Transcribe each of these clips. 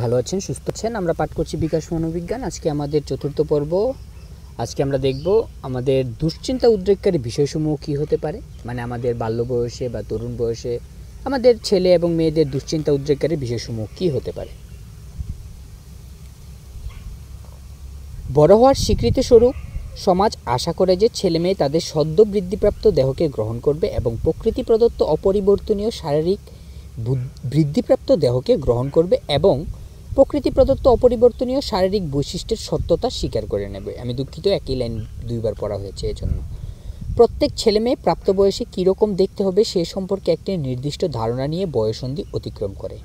ভালো আছেন, সুস্থ আছেন। আমরা পাঠ করছি বিকাশ মনোবিজ্ঞান। আজকে আমাদের চতুর্থ পর্ব। আজকে আমরা দেখব আমাদের দুশ্চিন্তা উদ্রেককারী বিষয়সমূহ কী হতে পারে, মানে আমাদের বাল্য বয়সে বা তরুণ বয়সে আমাদের ছেলে এবং মেয়েদের দুশ্চিন্তা উদ্রেককারী বিষয়সমূহ কী হতে পারে। বড় হওয়ার স্বীকৃতিস্বরূপ সমাজ আশা করে যে ছেলে মেয়ে তাদের সদ্য বৃদ্ধিপ্রাপ্ত দেহকে গ্রহণ করবে এবং প্রকৃতি প্রদত্ত অপরিবর্তনীয় শারীরিক বৃদ্ধিপ্রাপ্ত দেহকে গ্রহণ করবে এবং প্রকৃতি প্রদত্ত অপরিবর্তনীয় শারীরিক বৈশিষ্ট্যের সত্যতা স্বীকার করে নেবে। আমি দুঃখিত, একই লাইন দুইবার পড়া হয়েছে এজন্য। প্রত্যেক ছেলে মেয়ে প্রাপ্তবয়সে কীরকম দেখতে হবে সে সম্পর্কে একটি নির্দিষ্ট ধারণা নিয়ে বয়ঃসন্ধি অতিক্রম করে,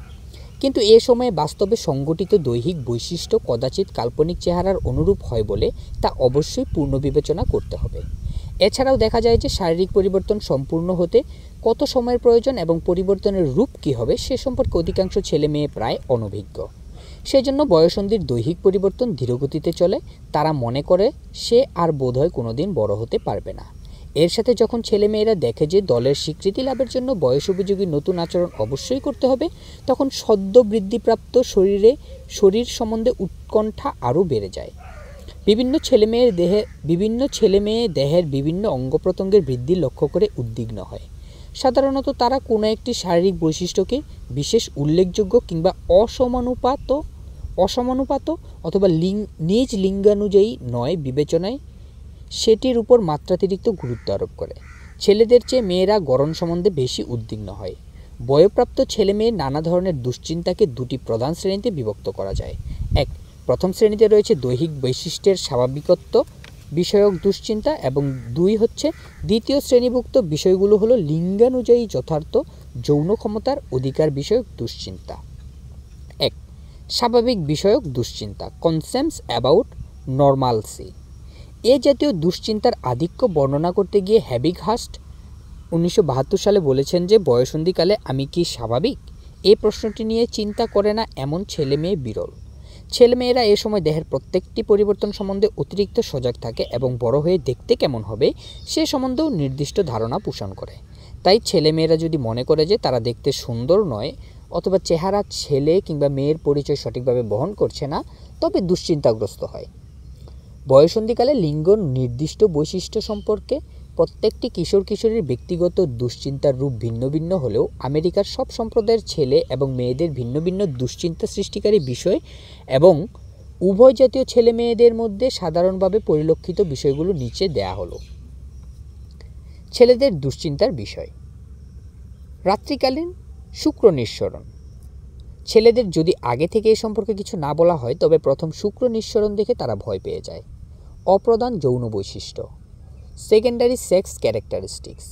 কিন্তু এ সময়ে বাস্তবে সংগঠিত দৈহিক বৈশিষ্ট্য কদাচিৎ কাল্পনিক চেহারার অনুরূপ হয় বলে তা অবশ্যই পূর্ণ বিবেচনা করতে হবে। এছাড়াও দেখা যায় যে শারীরিক পরিবর্তন সম্পূর্ণ হতে কত সময়ের প্রয়োজন এবং পরিবর্তনের রূপ কী হবে সে সম্পর্কে অধিকাংশ ছেলে মেয়ে প্রায় অনভিজ্ঞ। সেজন্য বয়ঃসন্ধির দৈহিক পরিবর্তন ধীরগতিতে চলে। তারা মনে করে সে আর বোধহয় কোনোদিন বড় হতে পারবে না। এর সাথে যখন ছেলেমেয়েরা দেখে যে দলের স্বীকৃতি লাভের জন্য বয়স উপযোগী নতুন আচরণ অবশ্যই করতে হবে, তখন সদ্য বৃদ্ধিপ্রাপ্ত শরীর সম্বন্ধে উৎকণ্ঠা আরও বেড়ে যায়। বিভিন্ন ছেলেমেয়ে দেহের বিভিন্ন অঙ্গ প্রত্যঙ্গের বৃদ্ধি লক্ষ্য করে উদ্বিগ্ন হয়। সাধারণত তারা কোনো একটি শারীরিক বৈশিষ্ট্যকে বিশেষ উল্লেখযোগ্য কিংবা অসমানুপাত অথবা নিজ লিঙ্গানুযায়ী নয় বিবেচনায় সেটির উপর মাত্রাতিরিক্ত গুরুত্ব আরোপ করে। ছেলেদের চেয়ে মেয়েরা গড়ন সম্বন্ধে বেশি উদ্বিগ্ন হয়। বয়ঃপ্রাপ্ত ছেলেমেয়ের নানা ধরনের দুশ্চিন্তাকে দুটি প্রধান শ্রেণীতে বিভক্ত করা যায়। প্রথম শ্রেণীতে রয়েছে দৈহিক বৈশিষ্ট্যের স্বাভাবিকত্ব বিষয়ক দুশ্চিন্তা এবং দ্বিতীয় শ্রেণীভুক্ত বিষয়গুলো হলো লিঙ্গানুযায়ী যথার্থ যৌন ক্ষমতার অধিকার বিষয়ক দুশ্চিন্তা। স্বাভাবিক বিষয়ক দুশ্চিন্তা, কনসার্নস অ্যাবাউট নর্মালসি। এ জাতীয় দুশ্চিন্তার আধিক্য বর্ণনা করতে গিয়ে হ্যাবিগহাস্ট 1972 সালে বলেছেন যে বয়ঃসন্ধিকালে আমি কি স্বাভাবিক, এই প্রশ্নটি নিয়ে চিন্তা করে না এমন ছেলে মেয়ে বিরল। ছেলেমেয়েরা এ সময় দেহের প্রত্যেকটি পরিবর্তন সম্বন্ধে অতিরিক্ত সজাগ থাকে এবং বড় হয়ে দেখতে কেমন হবে সে সম্বন্ধেও নির্দিষ্ট ধারণা পোষণ করে। তাই ছেলেমেয়েরা যদি মনে করে যে তারা দেখতে সুন্দর নয় অথবা চেহারা ছেলে কিংবা মেয়ের পরিচয় সঠিকভাবে বহন করছে না, তবে দুশ্চিন্তাগ্রস্ত হয়। বয়ঃসন্ধিকালে লিঙ্গ নির্দিষ্ট বৈশিষ্ট্য সম্পর্কে প্রত্যেকটি কিশোর কিশোরীর ব্যক্তিগত দুশ্চিন্তার রূপ ভিন্ন ভিন্ন হলেও আমেরিকার সব সম্প্রদায়ের ছেলে এবং মেয়েদের ভিন্ন ভিন্ন দুশ্চিন্তা সৃষ্টিকারী বিষয় এবং উভয় জাতীয় ছেলে মেয়েদের মধ্যে সাধারণভাবে পরিলক্ষিত বিষয়গুলো নিচে দেয়া হলো। ছেলেদের দুশ্চিন্তার বিষয়: রাত্রিকালীন শুক্র নিঃসরণ। ছেলেদের যদি আগে থেকে এ সম্পর্কে কিছু না বলা হয় তবে প্রথম শুক্র নিঃসরণ দেখে তারা ভয় পেয়ে যায়। অপ্রধান যৌন বৈশিষ্ট্য, সেকেন্ডারি সেক্স ক্যারেক্টারিস্টিক্স।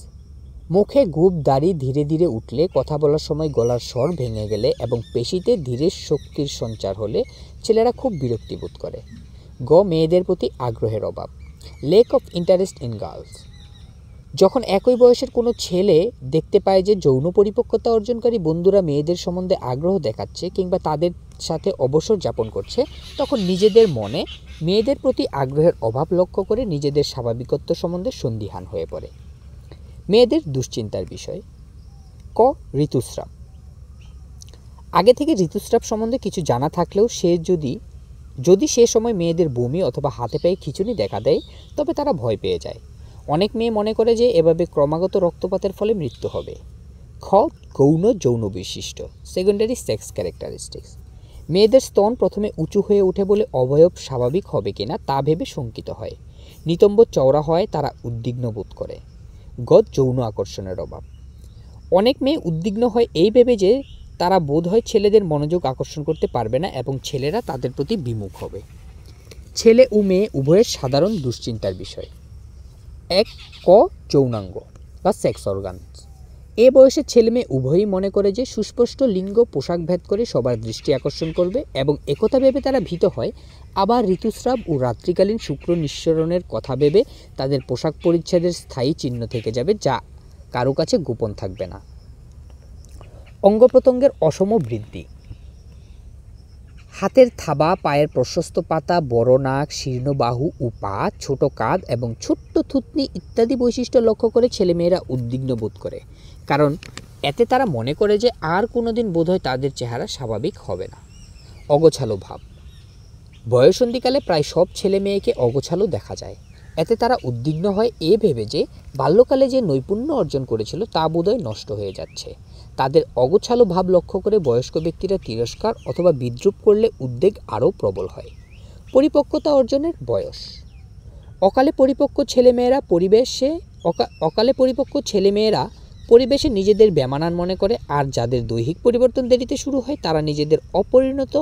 মুখে গোঁফ দাড়ি ধীরে ধীরে উঠলে, কথা বলার সময় গলার স্বর ভেঙে গেলে এবং পেশিতে ধীরে শক্তির সঞ্চার হলে ছেলেরা খুব বিরক্তি বোধ করে। মেয়েদের প্রতি আগ্রহের অভাব, lake of interest in girls. যখন একই বয়সের কোনো ছেলে দেখতে পায় যে যৌন পরিপক্কতা অর্জনকারী বন্ধুরা মেয়েদের সম্বন্ধে আগ্রহ দেখাচ্ছে কিংবা তাদের সাথে অবসর যাপন করছে, তখন নিজেদের মনে মেয়েদের প্রতি আগ্রহের অভাব লক্ষ্য করে নিজেদের স্বাভাবিকত্ব সম্বন্ধে সন্দিহান হয়ে পড়ে। মেয়েদের দুশ্চিন্তার বিষয়: ঋতুস্রাব। আগে থেকে ঋতুস্রাব সম্বন্ধে কিছু জানা থাকলেও যদি সে সময় মেয়েদের বমি অথবা হাতে পায়ে খিঁচুনি দেখা দেয় তবে তারা ভয় পেয়ে যায়। অনেক মেয়ে মনে করে যে এভাবে ক্রমাগত রক্তপাতের ফলে মৃত্যু হবে। গৌণ যৌন বৈশিষ্ট্য, সেকেন্ডারি সেক্স ক্যারেক্টারিস্টিক্স। মেয়েদের স্তন প্রথমে উঁচু হয়ে ওঠে বলে অবয়ব স্বাভাবিক হবে কিনা তা ভেবে শঙ্কিত হয়। নিতম্ব চওড়া হয় তারা উদ্বিগ্ন বোধ করে। যৌন আকর্ষণের অভাব। অনেক মেয়ে উদ্বিগ্ন হয় এই ভেবে যে তারা বোধ হয় ছেলেদের মনোযোগ আকর্ষণ করতে পারবে না এবং ছেলেরা তাদের প্রতি বিমুখ হবে। ছেলে ও মেয়ে উভয়ের সাধারণ দুশ্চিন্তার বিষয়: যৌনাঙ্গ বা সেক্স অর্গানস। এ বয়সে ছেলে মেয়ে উভয়ই মনে করে যে সুস্পষ্ট লিঙ্গ পোশাক ভেদ করে সবার দৃষ্টি আকর্ষণ করবে এবং একথা ভেবে তারা ভীত হয়। আবার ঋতুস্রাব ও রাত্রিকালীন শুক্র নিঃসরণের কথা ভেবে তাদের পোশাক পরিচ্ছদের স্থায়ী চিহ্ন থেকে যাবে, যা কারো কাছে গোপন থাকবে না। অঙ্গ প্রত্যঙ্গের অসম বৃদ্ধি: হাতের থাবা, পায়ের প্রশস্ত পাতা, বড় নাক, শীর্ণ বাহু ও পা, ছোট কাঁধ এবং ছোট্ট থুতনি ইত্যাদি বৈশিষ্ট্য লক্ষ্য করে ছেলেমেয়েরা উদ্বিগ্ন বোধ করে, কারণ এতে তারা মনে করে যে আর কোনোদিন বোধহয় তাদের চেহারা স্বাভাবিক হবে না। অগোছালো ভাব। বয়ঃসন্ধিকালে প্রায় সব ছেলে মেয়েকে অগোছালো দেখা যায়। এতে তারা উদ্বিগ্ন হয় এ ভেবে যে বাল্যকালে যে নৈপুণ্য অর্জন করেছিল তা বোধহয় নষ্ট হয়ে যাচ্ছে। তাদের অগোছালো ভাব লক্ষ্য করে বয়স্ক ব্যক্তিরা তিরস্কার অথবা বিদ্রূপ করলে উদ্বেগ আরও প্রবল হয়। পরিপক্কতা অর্জনের বয়স। অকালে পরিপক্ক ছেলেমেয়েরা পরিবেশে নিজেদের বেমানান মনে করে, আর যাদের দৈহিক পরিবর্তন দেরিতে শুরু হয় তারা নিজেদের অপরিণত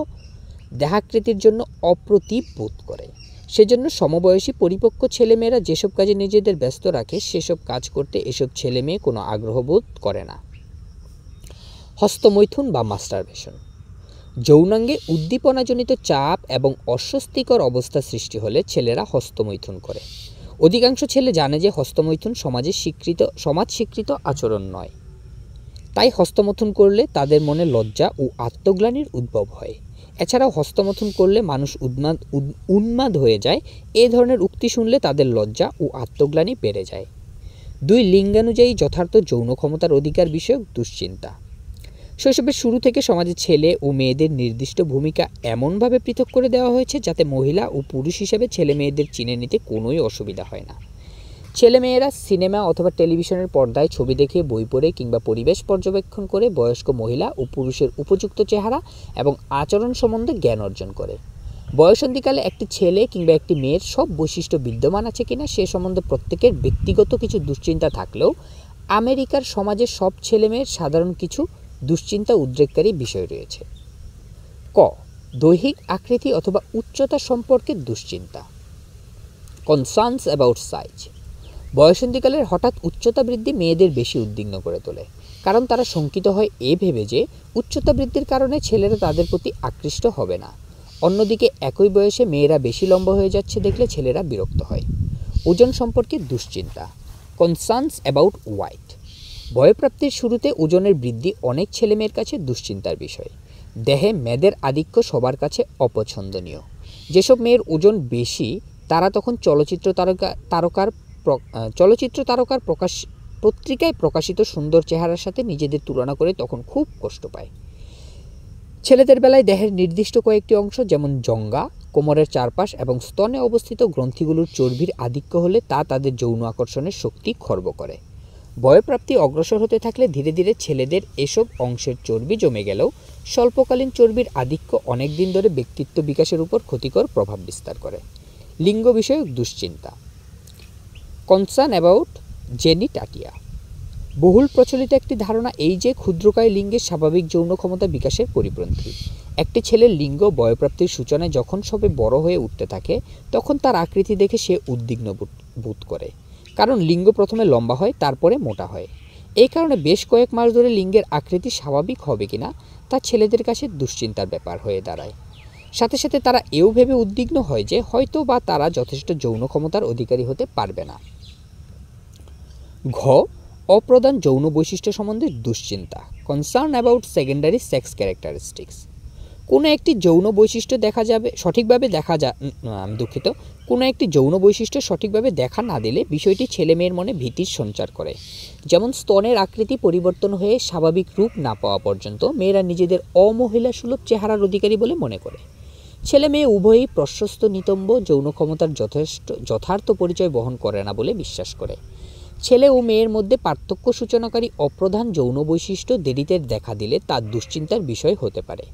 দেহাকৃতির জন্য অপ্রতিভ বোধ করে। সেজন্য সমবয়সী পরিপক্ক ছেলেমেয়েরা যেসব কাজে নিজেদের ব্যস্ত রাখে সেসব কাজ করতে এসব ছেলেমেয়ে কোনো আগ্রহ বোধ করে না। হস্তমৈথুন বা মাস্টারবেশন। যৌনাঙ্গে উদ্দীপনাজনিত চাপ এবং অস্বস্তিকর অবস্থা সৃষ্টি হলে ছেলেরা হস্তমৈথুন করে। অধিকাংশ ছেলে জানে যে হস্তমৈথুন সমাজ স্বীকৃত আচরণ নয়, তাই হস্তমৈথুন করলে তাদের মনে লজ্জা ও আত্মগ্লানির উদ্ভব হয়। এছাড়াও হস্তমৈথুন করলে মানুষ উন্মাদ হয়ে যায়। এ ধরনের উক্তি শুনলে তাদের লজ্জা ও আত্মগ্লানি বেড়ে যায়। 2. লিঙ্গানুযায়ী যথার্থ যৌন ক্ষমতার অধিকার বিষয়ক দুশ্চিন্তা। শৈশবের শুরু থেকে সমাজে ছেলে ও মেয়েদের নির্দিষ্ট ভূমিকা এমনভাবে পৃথক করে দেওয়া হয়েছে যাতে মহিলা ও পুরুষ হিসেবে ছেলে মেয়েদের চিনে নিতে কোনোই অসুবিধা হয় না। ছেলেমেয়েরা সিনেমা অথবা টেলিভিশনের পর্দায় ছবি দেখে, বই পড়ে কিংবা পরিবেশ পর্যবেক্ষণ করে বয়স্ক মহিলা ও পুরুষের উপযুক্ত চেহারা এবং আচরণ সম্বন্ধে জ্ঞান অর্জন করে। বয়ঃসন্ধিকালে একটি ছেলে কিংবা একটি মেয়ের সব বৈশিষ্ট্য বিদ্যমান আছে কিনা সে সম্বন্ধে প্রত্যেকের ব্যক্তিগত কিছু দুশ্চিন্তা থাকলেও আমেরিকার সমাজে সব ছেলেমেয়ের সাধারণ কিছু দুশ্চিন্তা উদ্রেককারী বিষয় রয়েছে। ক. দৈহিক আকৃতি অথবা উচ্চতা সম্পর্কে দুশ্চিন্তা। Concerns about size. বয়ঃসন্ধিকালের হঠাৎ উচ্চতা বৃদ্ধি মেয়েদের বেশি উদ্বিগ্ন করে তোলে, কারণ তারা শঙ্কিত হয় এ ভেবে যে উচ্চতা বৃদ্ধির কারণে ছেলেরা তাদের প্রতি আকৃষ্ট হবে না। অন্যদিকে একই বয়সে মেয়েরা বেশি লম্বা হয়ে যাচ্ছে দেখলে ছেলেরা বিরক্ত হয়। ওজন সম্পর্কে দুশ্চিন্তা। Concerns about wait. বয়ঃপ্রাপ্তির শুরুতে ওজনের বৃদ্ধি অনেক ছেলেমেয়ের কাছে দুশ্চিন্তার বিষয়। দেহে মেদের আধিক্য সবার কাছে অপছন্দনীয়। যেসব মেয়ের ওজন বেশি তারা তখন চলচ্চিত্র তারকার পত্রিকায় প্রকাশিত সুন্দর চেহারার সাথে নিজেদের তুলনা করে তখন খুব কষ্ট পায়। ছেলেদের বেলায় দেহের নির্দিষ্ট কয়েকটি অংশ যেমন জঙ্ঘা, কোমরের চারপাশ এবং স্তনে অবস্থিত গ্রন্থিগুলোর চর্বির আধিক্য হলে তা তাদের যৌন আকর্ষণের শক্তি খর্ব করে। বয়ঃপ্রাপ্তি অগ্রসর হতে থাকলে ধীরে ধীরে ছেলেদের এসব অংশের চর্বি জমে গেলেও স্বল্পকালীন চর্বির আধিক্য অনেক দিন ধরে ব্যক্তিত্ব বিকাশের উপর ক্ষতিকর প্রভাব বিস্তার করে। লিঙ্গ বিষয়ক দুশ্চিন্তা। Concern about genitalia. বহুল প্রচলিত একটি ধারণা এই যে ক্ষুদ্রকায় লিঙ্গের স্বাভাবিক যৌন ক্ষমতা বিকাশের পরিপন্থী। একটি ছেলের লিঙ্গ বয়ঃপ্রাপ্তির সূচনায় যখন সবে বড় হয়ে উঠতে থাকে তখন তার আকৃতি দেখে সে উদ্বিগ্ন বোধ করে, কারণ লিঙ্গ প্রথমে লম্বা হয় তারপরে মোটা হয়। এই কারণে বেশ কয়েক মাস ধরে লিঙ্গের আকৃতি স্বাভাবিক হবে কিনা তা ছেলেদের কাছে দুশ্চিন্তার ব্যাপার হয়ে দাঁড়ায়। সাথে সাথে তারা এও ভেবে উদ্বিগ্ন হয় যে হয়তো বা তারা যথেষ্ট যৌন ক্ষমতার অধিকারী হতে পারবে না। ঘ. অপ্রধান যৌন বৈশিষ্ট্য সম্বন্ধে দুশ্চিন্তা। Concern about secondary sex characteristics. কোনো একটি যৌন বৈশিষ্ট্য সঠিকভাবে দেখা না দিলে বিষয়টি ছেলে মেয়ের মনে ভীতির সঞ্চার করে। যেমন স্তনের আকৃতি পরিবর্তন হয়ে স্বাভাবিক রূপ না পাওয়া পর্যন্ত মেয়েরা নিজেদের অমহিলা সুলভ চেহারার অধিকারী বলে মনে করে। ছেলে মেয়ে উভয়ই প্রশস্ত নিতম্ব যৌন ক্ষমতার যথার্থ পরিচয় বহন করে না বলে বিশ্বাস করে। ছেলে ও মেয়ের মধ্যে পার্থক্য সূচনাকারী অপ্রধান যৌন বৈশিষ্ট্য দেরিতে দেখা দিলে তা দুশ্চিন্তার বিষয় হতে পারে।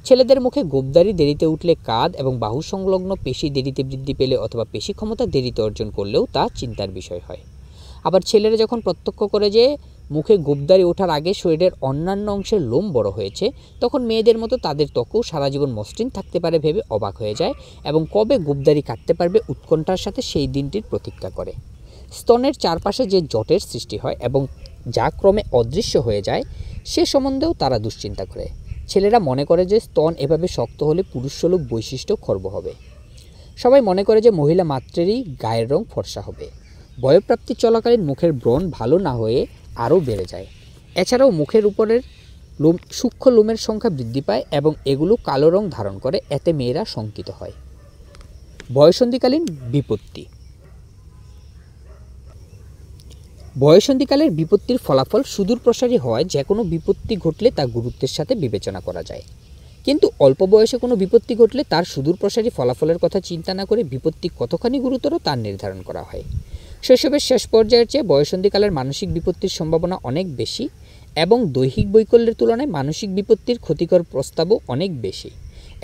ছেলেদের মুখে গোঁপদাড়ি দেরিতে উঠলে, কাঁধ এবং বাহু সংলগ্ন পেশি দেরিতে বৃদ্ধি পেলে অথবা পেশি ক্ষমতা দেরিতে অর্জন করলেও তা চিন্তার বিষয় হয়। আবার ছেলেরা যখন প্রত্যক্ষ করে যে মুখে গোঁপদাড়ি ওঠার আগে শরীরের অন্যান্য অংশের লোম বড় হয়েছে তখন মেয়েদের মতো তাদের ত্বকও সারা জীবন মসৃণ থাকতে পারে ভেবে অবাক হয়ে যায় এবং কবে গোঁপদাড়ি কাটতে পারবে উৎকণ্ঠার সাথে সেই দিনটির প্রতীক্ষা করে। স্তনের চারপাশে যে জটের সৃষ্টি হয় এবং যা ক্রমে অদৃশ্য হয়ে যায় সে সম্বন্ধেও তারা দুশ্চিন্তা করে। ছেলেরা মনে করে যে স্তন এভাবে শক্ত হলে পুরুষসুলভ বৈশিষ্ট্য খর্ব হবে। সবাই মনে করে যে মহিলা মাত্রেরই গায়ের রং ফর্সা হবে। বয়ঃপ্রাপ্তি চলাকালীন মুখের ব্রণ ভালো না হয়ে আরও বেড়ে যায়। এছাড়াও মুখের উপরের সূক্ষ্ম লোমের সংখ্যা বৃদ্ধি পায় এবং এগুলো কালো রং ধারণ করে, এতে মেয়েরা শঙ্কিত হয়। বয়ঃসন্ধিকালীন বিপত্তি। বয়ঃসন্ধিকালের বিপত্তির ফলাফল সুদূর প্রসারী হওয়ায় যে কোনো বিপত্তি ঘটলে তা গুরুত্বের সাথে বিবেচনা করা যায়। কিন্তু অল্প বয়সে কোনো বিপত্তি ঘটলে তার সুদূর প্রসারী ফলাফলের কথা চিন্তা না করে বিপত্তি কতখানি গুরুতর তার নির্ধারণ করা হয়। শৈশবের শেষ পর্যায়ের চেয়ে বয়ঃসন্ধিকালের মানসিক বিপত্তির সম্ভাবনা অনেক বেশি এবং দৈহিক বৈকল্যের তুলনায় মানসিক বিপত্তির ক্ষতিকর প্রস্তাবও অনেক বেশি।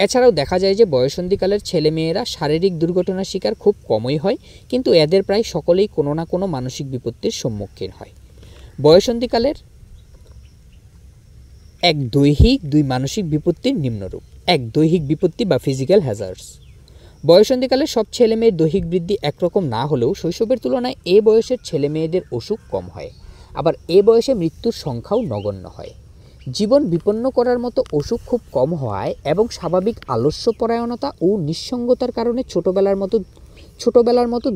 এছাড়াও দেখা যায় যে বয়ঃসন্ধিকালের ছেলেমেয়েরা শারীরিক দুর্ঘটনার শিকার খুব কমই হয়, কিন্তু এদের প্রায় সকলেই কোনো না কোনো মানসিক বিপত্তির সম্মুখীন হয়। বয়ঃসন্ধিকালের এক দৈহিক দুই মানসিক বিপত্তির নিম্নরূপ। এক দৈহিক বিপত্তি বা ফিজিক্যাল হ্যাজার্ডস। বয়ঃসন্ধিকালে সব ছেলেমেয়ের দৈহিক বৃদ্ধি একরকম না হলেও শৈশবের তুলনায় এ বয়সের ছেলেমেয়েদের অসুখ কম হয়, আবার এ বয়সে মৃত্যুর সংখ্যাও নগণ্য হয়। জীবন বিপন্ন করার মতো অসুখ খুব কম হওয়ায় এবং স্বাভাবিক আলস্যপরায়ণতা ও নিঃসঙ্গতার কারণে ছোটবেলার মতো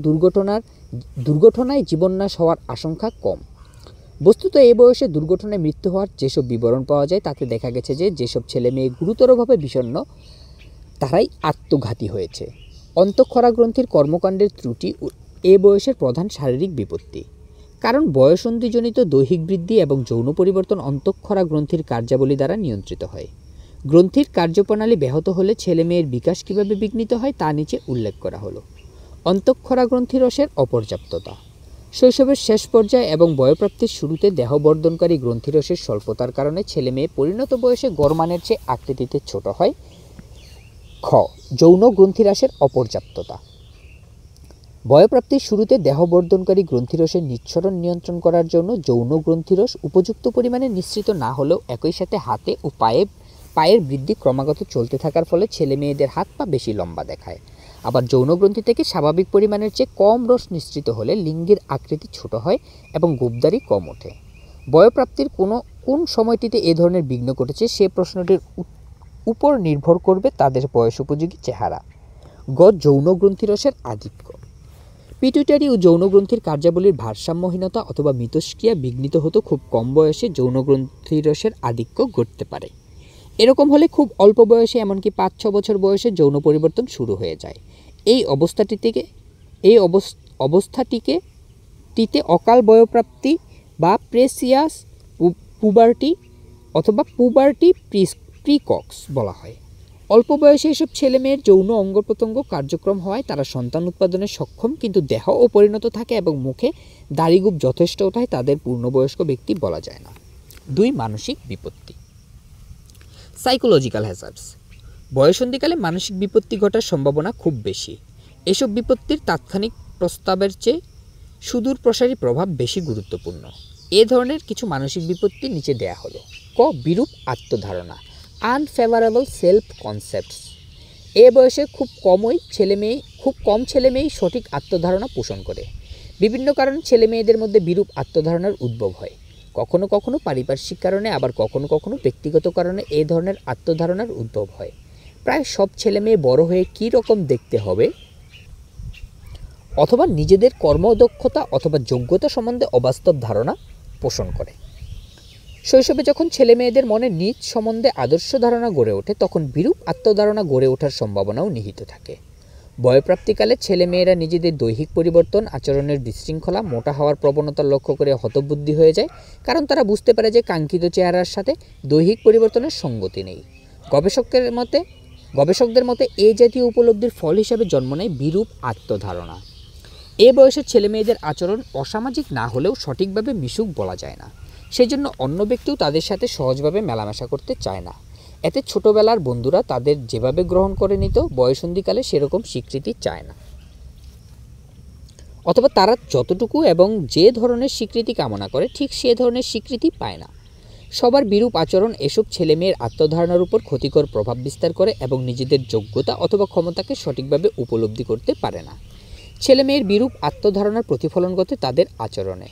দুর্ঘটনায় জীবননাশ হওয়ার আশঙ্কা কম। বস্তুত এই বয়সে দুর্ঘটনায় মৃত্যু হওয়ার যেসব বিবরণ পাওয়া যায় তাতে দেখা গেছে যে যেসব ছেলেমেয়ে গুরুতরভাবে বিষণ্ণ তারাই আত্মঘাতী হয়েছে। অন্তঃক্ষরা গ্রন্থির কর্মকাণ্ডের ত্রুটি এ বয়সের প্রধান শারীরিক বিপত্তি। কারণ বয়ঃসন্ধিজনিত দৈহিক বৃদ্ধি এবং যৌন পরিবর্তন অন্তঃক্ষরা গ্রন্থির কার্যাবলী দ্বারা নিয়ন্ত্রিত হয়। গ্রন্থির কার্যপ্রণালী ব্যাহত হলে ছেলেমেয়ের বিকাশ কীভাবে বিঘ্নিত হয় তা নিচে উল্লেখ করা হলো। অন্তঃক্ষরা গ্রন্থিরসের অপর্যাপ্ততা। শৈশবের শেষ পর্যায়ে এবং বয়ঃপ্রাপ্তির শুরুতে দেহবর্ধনকারী গ্রন্থিরসের স্বল্পতার কারণে ছেলেমেয়ে পরিণত বয়সে গড়মানের চেয়ে আকৃতিতে ছোট হয়। খ. যৌন গ্রন্থিরাসের অপর্যাপ্ততা। বয়ঃপ্রাপ্তির শুরুতে দেহবর্ধনকারী গ্রন্থিরসের নিঃসরণ নিয়ন্ত্রণ করার জন্য যৌন গ্রন্থিরস উপযুক্ত পরিমাণে নিঃসৃত না হলেও একই সাথে হাতে ও পায়ের বৃদ্ধি ক্রমাগত চলতে থাকার ফলে ছেলেমেয়েদের হাত পা বেশি লম্বা দেখায়। আবার যৌনগ্রন্থি থেকে স্বাভাবিক পরিমাণের চেয়ে কম রস নিঃসৃত হলে লিঙ্গের আকৃতি ছোট হয় এবং গোঁপদাড়ি কম ওঠে। বয়ঃপ্রাপ্তির কোন সময়টিতে এ ধরনের বিঘ্ন ঘটেছে সে প্রশ্নটির উপর নির্ভর করবে তাদের বয়সোপযোগী চেহারা। গ. যৌনগ্রন্থিরসের আধিক্য। পিটুইটারি ও যৌনগ্রন্থির কার্যাবলীর ভারসাম্যহীনতা অথবা মিথস্ক্রিয়া বিঘ্নিত হতো খুব কম বয়সে যৌনগ্রন্থিরসের আধিক্য ঘটতে পারে। এরকম হলে খুব অল্প বয়সে এমনকি 5-6 বছর বয়সে যৌন পরিবর্তন শুরু হয়ে যায়। এই অবস্থাটিতে অকাল বয়ঃপ্রাপ্তি বা প্রেসিয়াস পুবার্টি অথবা পুবার্টি প্রিকক্স বলা হয়। অল্প বয়সে এসব ছেলেমেয়ের যৌন অঙ্গপ্রত্যঙ্গ কার্যক্রম হওয়ায় তারা সন্তান উৎপাদনে সক্ষম, কিন্তু দেহ অপরিণত থাকে এবং মুখে দাড়িগোঁফ যথেষ্ট ওঠায় তাদের পূর্ণবয়স্ক ব্যক্তি বলা যায় না। 2. মানসিক বিপত্তি। Psychological hazards. বয়ঃসন্ধিকালে মানসিক বিপত্তি ঘটার সম্ভাবনা খুব বেশি। এসব বিপত্তির তাৎক্ষণিক প্রস্তাবের চেয়ে সুদূর প্রসারী প্রভাব বেশি গুরুত্বপূর্ণ। এ ধরনের কিছু মানসিক বিপত্তি নিচে দেয়া হলো। ক. বিরূপ আত্মধারণা। Unfavourable self concepts. এ বয়সে খুব কম ছেলেমেয়েই সঠিক আত্মধারণা পোষণ করে। বিভিন্ন কারণে ছেলেমেয়েদের মধ্যে বিরূপ আত্মধারণার উদ্ভব হয়। কখনো কখনো পারিপার্শ্বিক কারণে, আবার কখনো কখনো ব্যক্তিগত কারণে এ ধরনের আত্মধারণার উদ্ভব হয়। প্রায় সব ছেলেমেয়ে বড় হয়ে কী রকম দেখতে হবে অথবা নিজেদের কর্মদক্ষতা অথবা যোগ্যতা সম্বন্ধে অবাস্তব ধারণা পোষণ করে। শৈশবে যখন ছেলেমেয়েদের মনে নিজ সম্বন্ধে আদর্শ ধারণা গড়ে ওঠে তখন বিরূপ আত্মধারণা গড়ে ওঠার সম্ভাবনাও নিহিত থাকে। বয়ঃপ্রাপ্তিকালে ছেলেমেয়েরা নিজেদের দৈহিক পরিবর্তন, আচরণের বিশৃঙ্খলা, মোটা হওয়ার প্রবণতা লক্ষ্য করে হতবুদ্ধি হয়ে যায়, কারণ তারা বুঝতে পারে যে কাঙ্ক্ষিত চেহারার সাথে দৈহিক পরিবর্তনের সঙ্গতি নেই। গবেষকদের মতে এই জাতীয় উপলব্ধির ফল হিসাবে জন্ম নেয় বিরূপ আত্মধারণা। এ বয়সের ছেলেমেয়েদের আচরণ অসামাজিক না হলেও সঠিকভাবে মিশুক বলা যায় না। সেজন্য অন্য ব্যক্তিও তাদের সাথে সহজভাবে মেলামেশা করতে চায় না। এতে ছোটবেলার বন্ধুরা তাদের যেভাবে গ্রহণ করে নিত, বয়ঃসন্ধিকালে সেরকম স্বীকৃতি চায় না, অথবা তারা যতটুকু এবং যে ধরনের স্বীকৃতি কামনা করে ঠিক সে ধরনের স্বীকৃতি পায় না। সবার বিরূপ আচরণ এসব ছেলেমেয়ের আত্মধারণার উপর ক্ষতিকর প্রভাব বিস্তার করে এবং নিজেদের যোগ্যতা অথবা ক্ষমতাকে সঠিকভাবে উপলব্ধি করতে পারে না। ছেলেমেয়ের বিরূপ আত্মধারণার প্রতিফলন ঘটে তাদের আচরণে।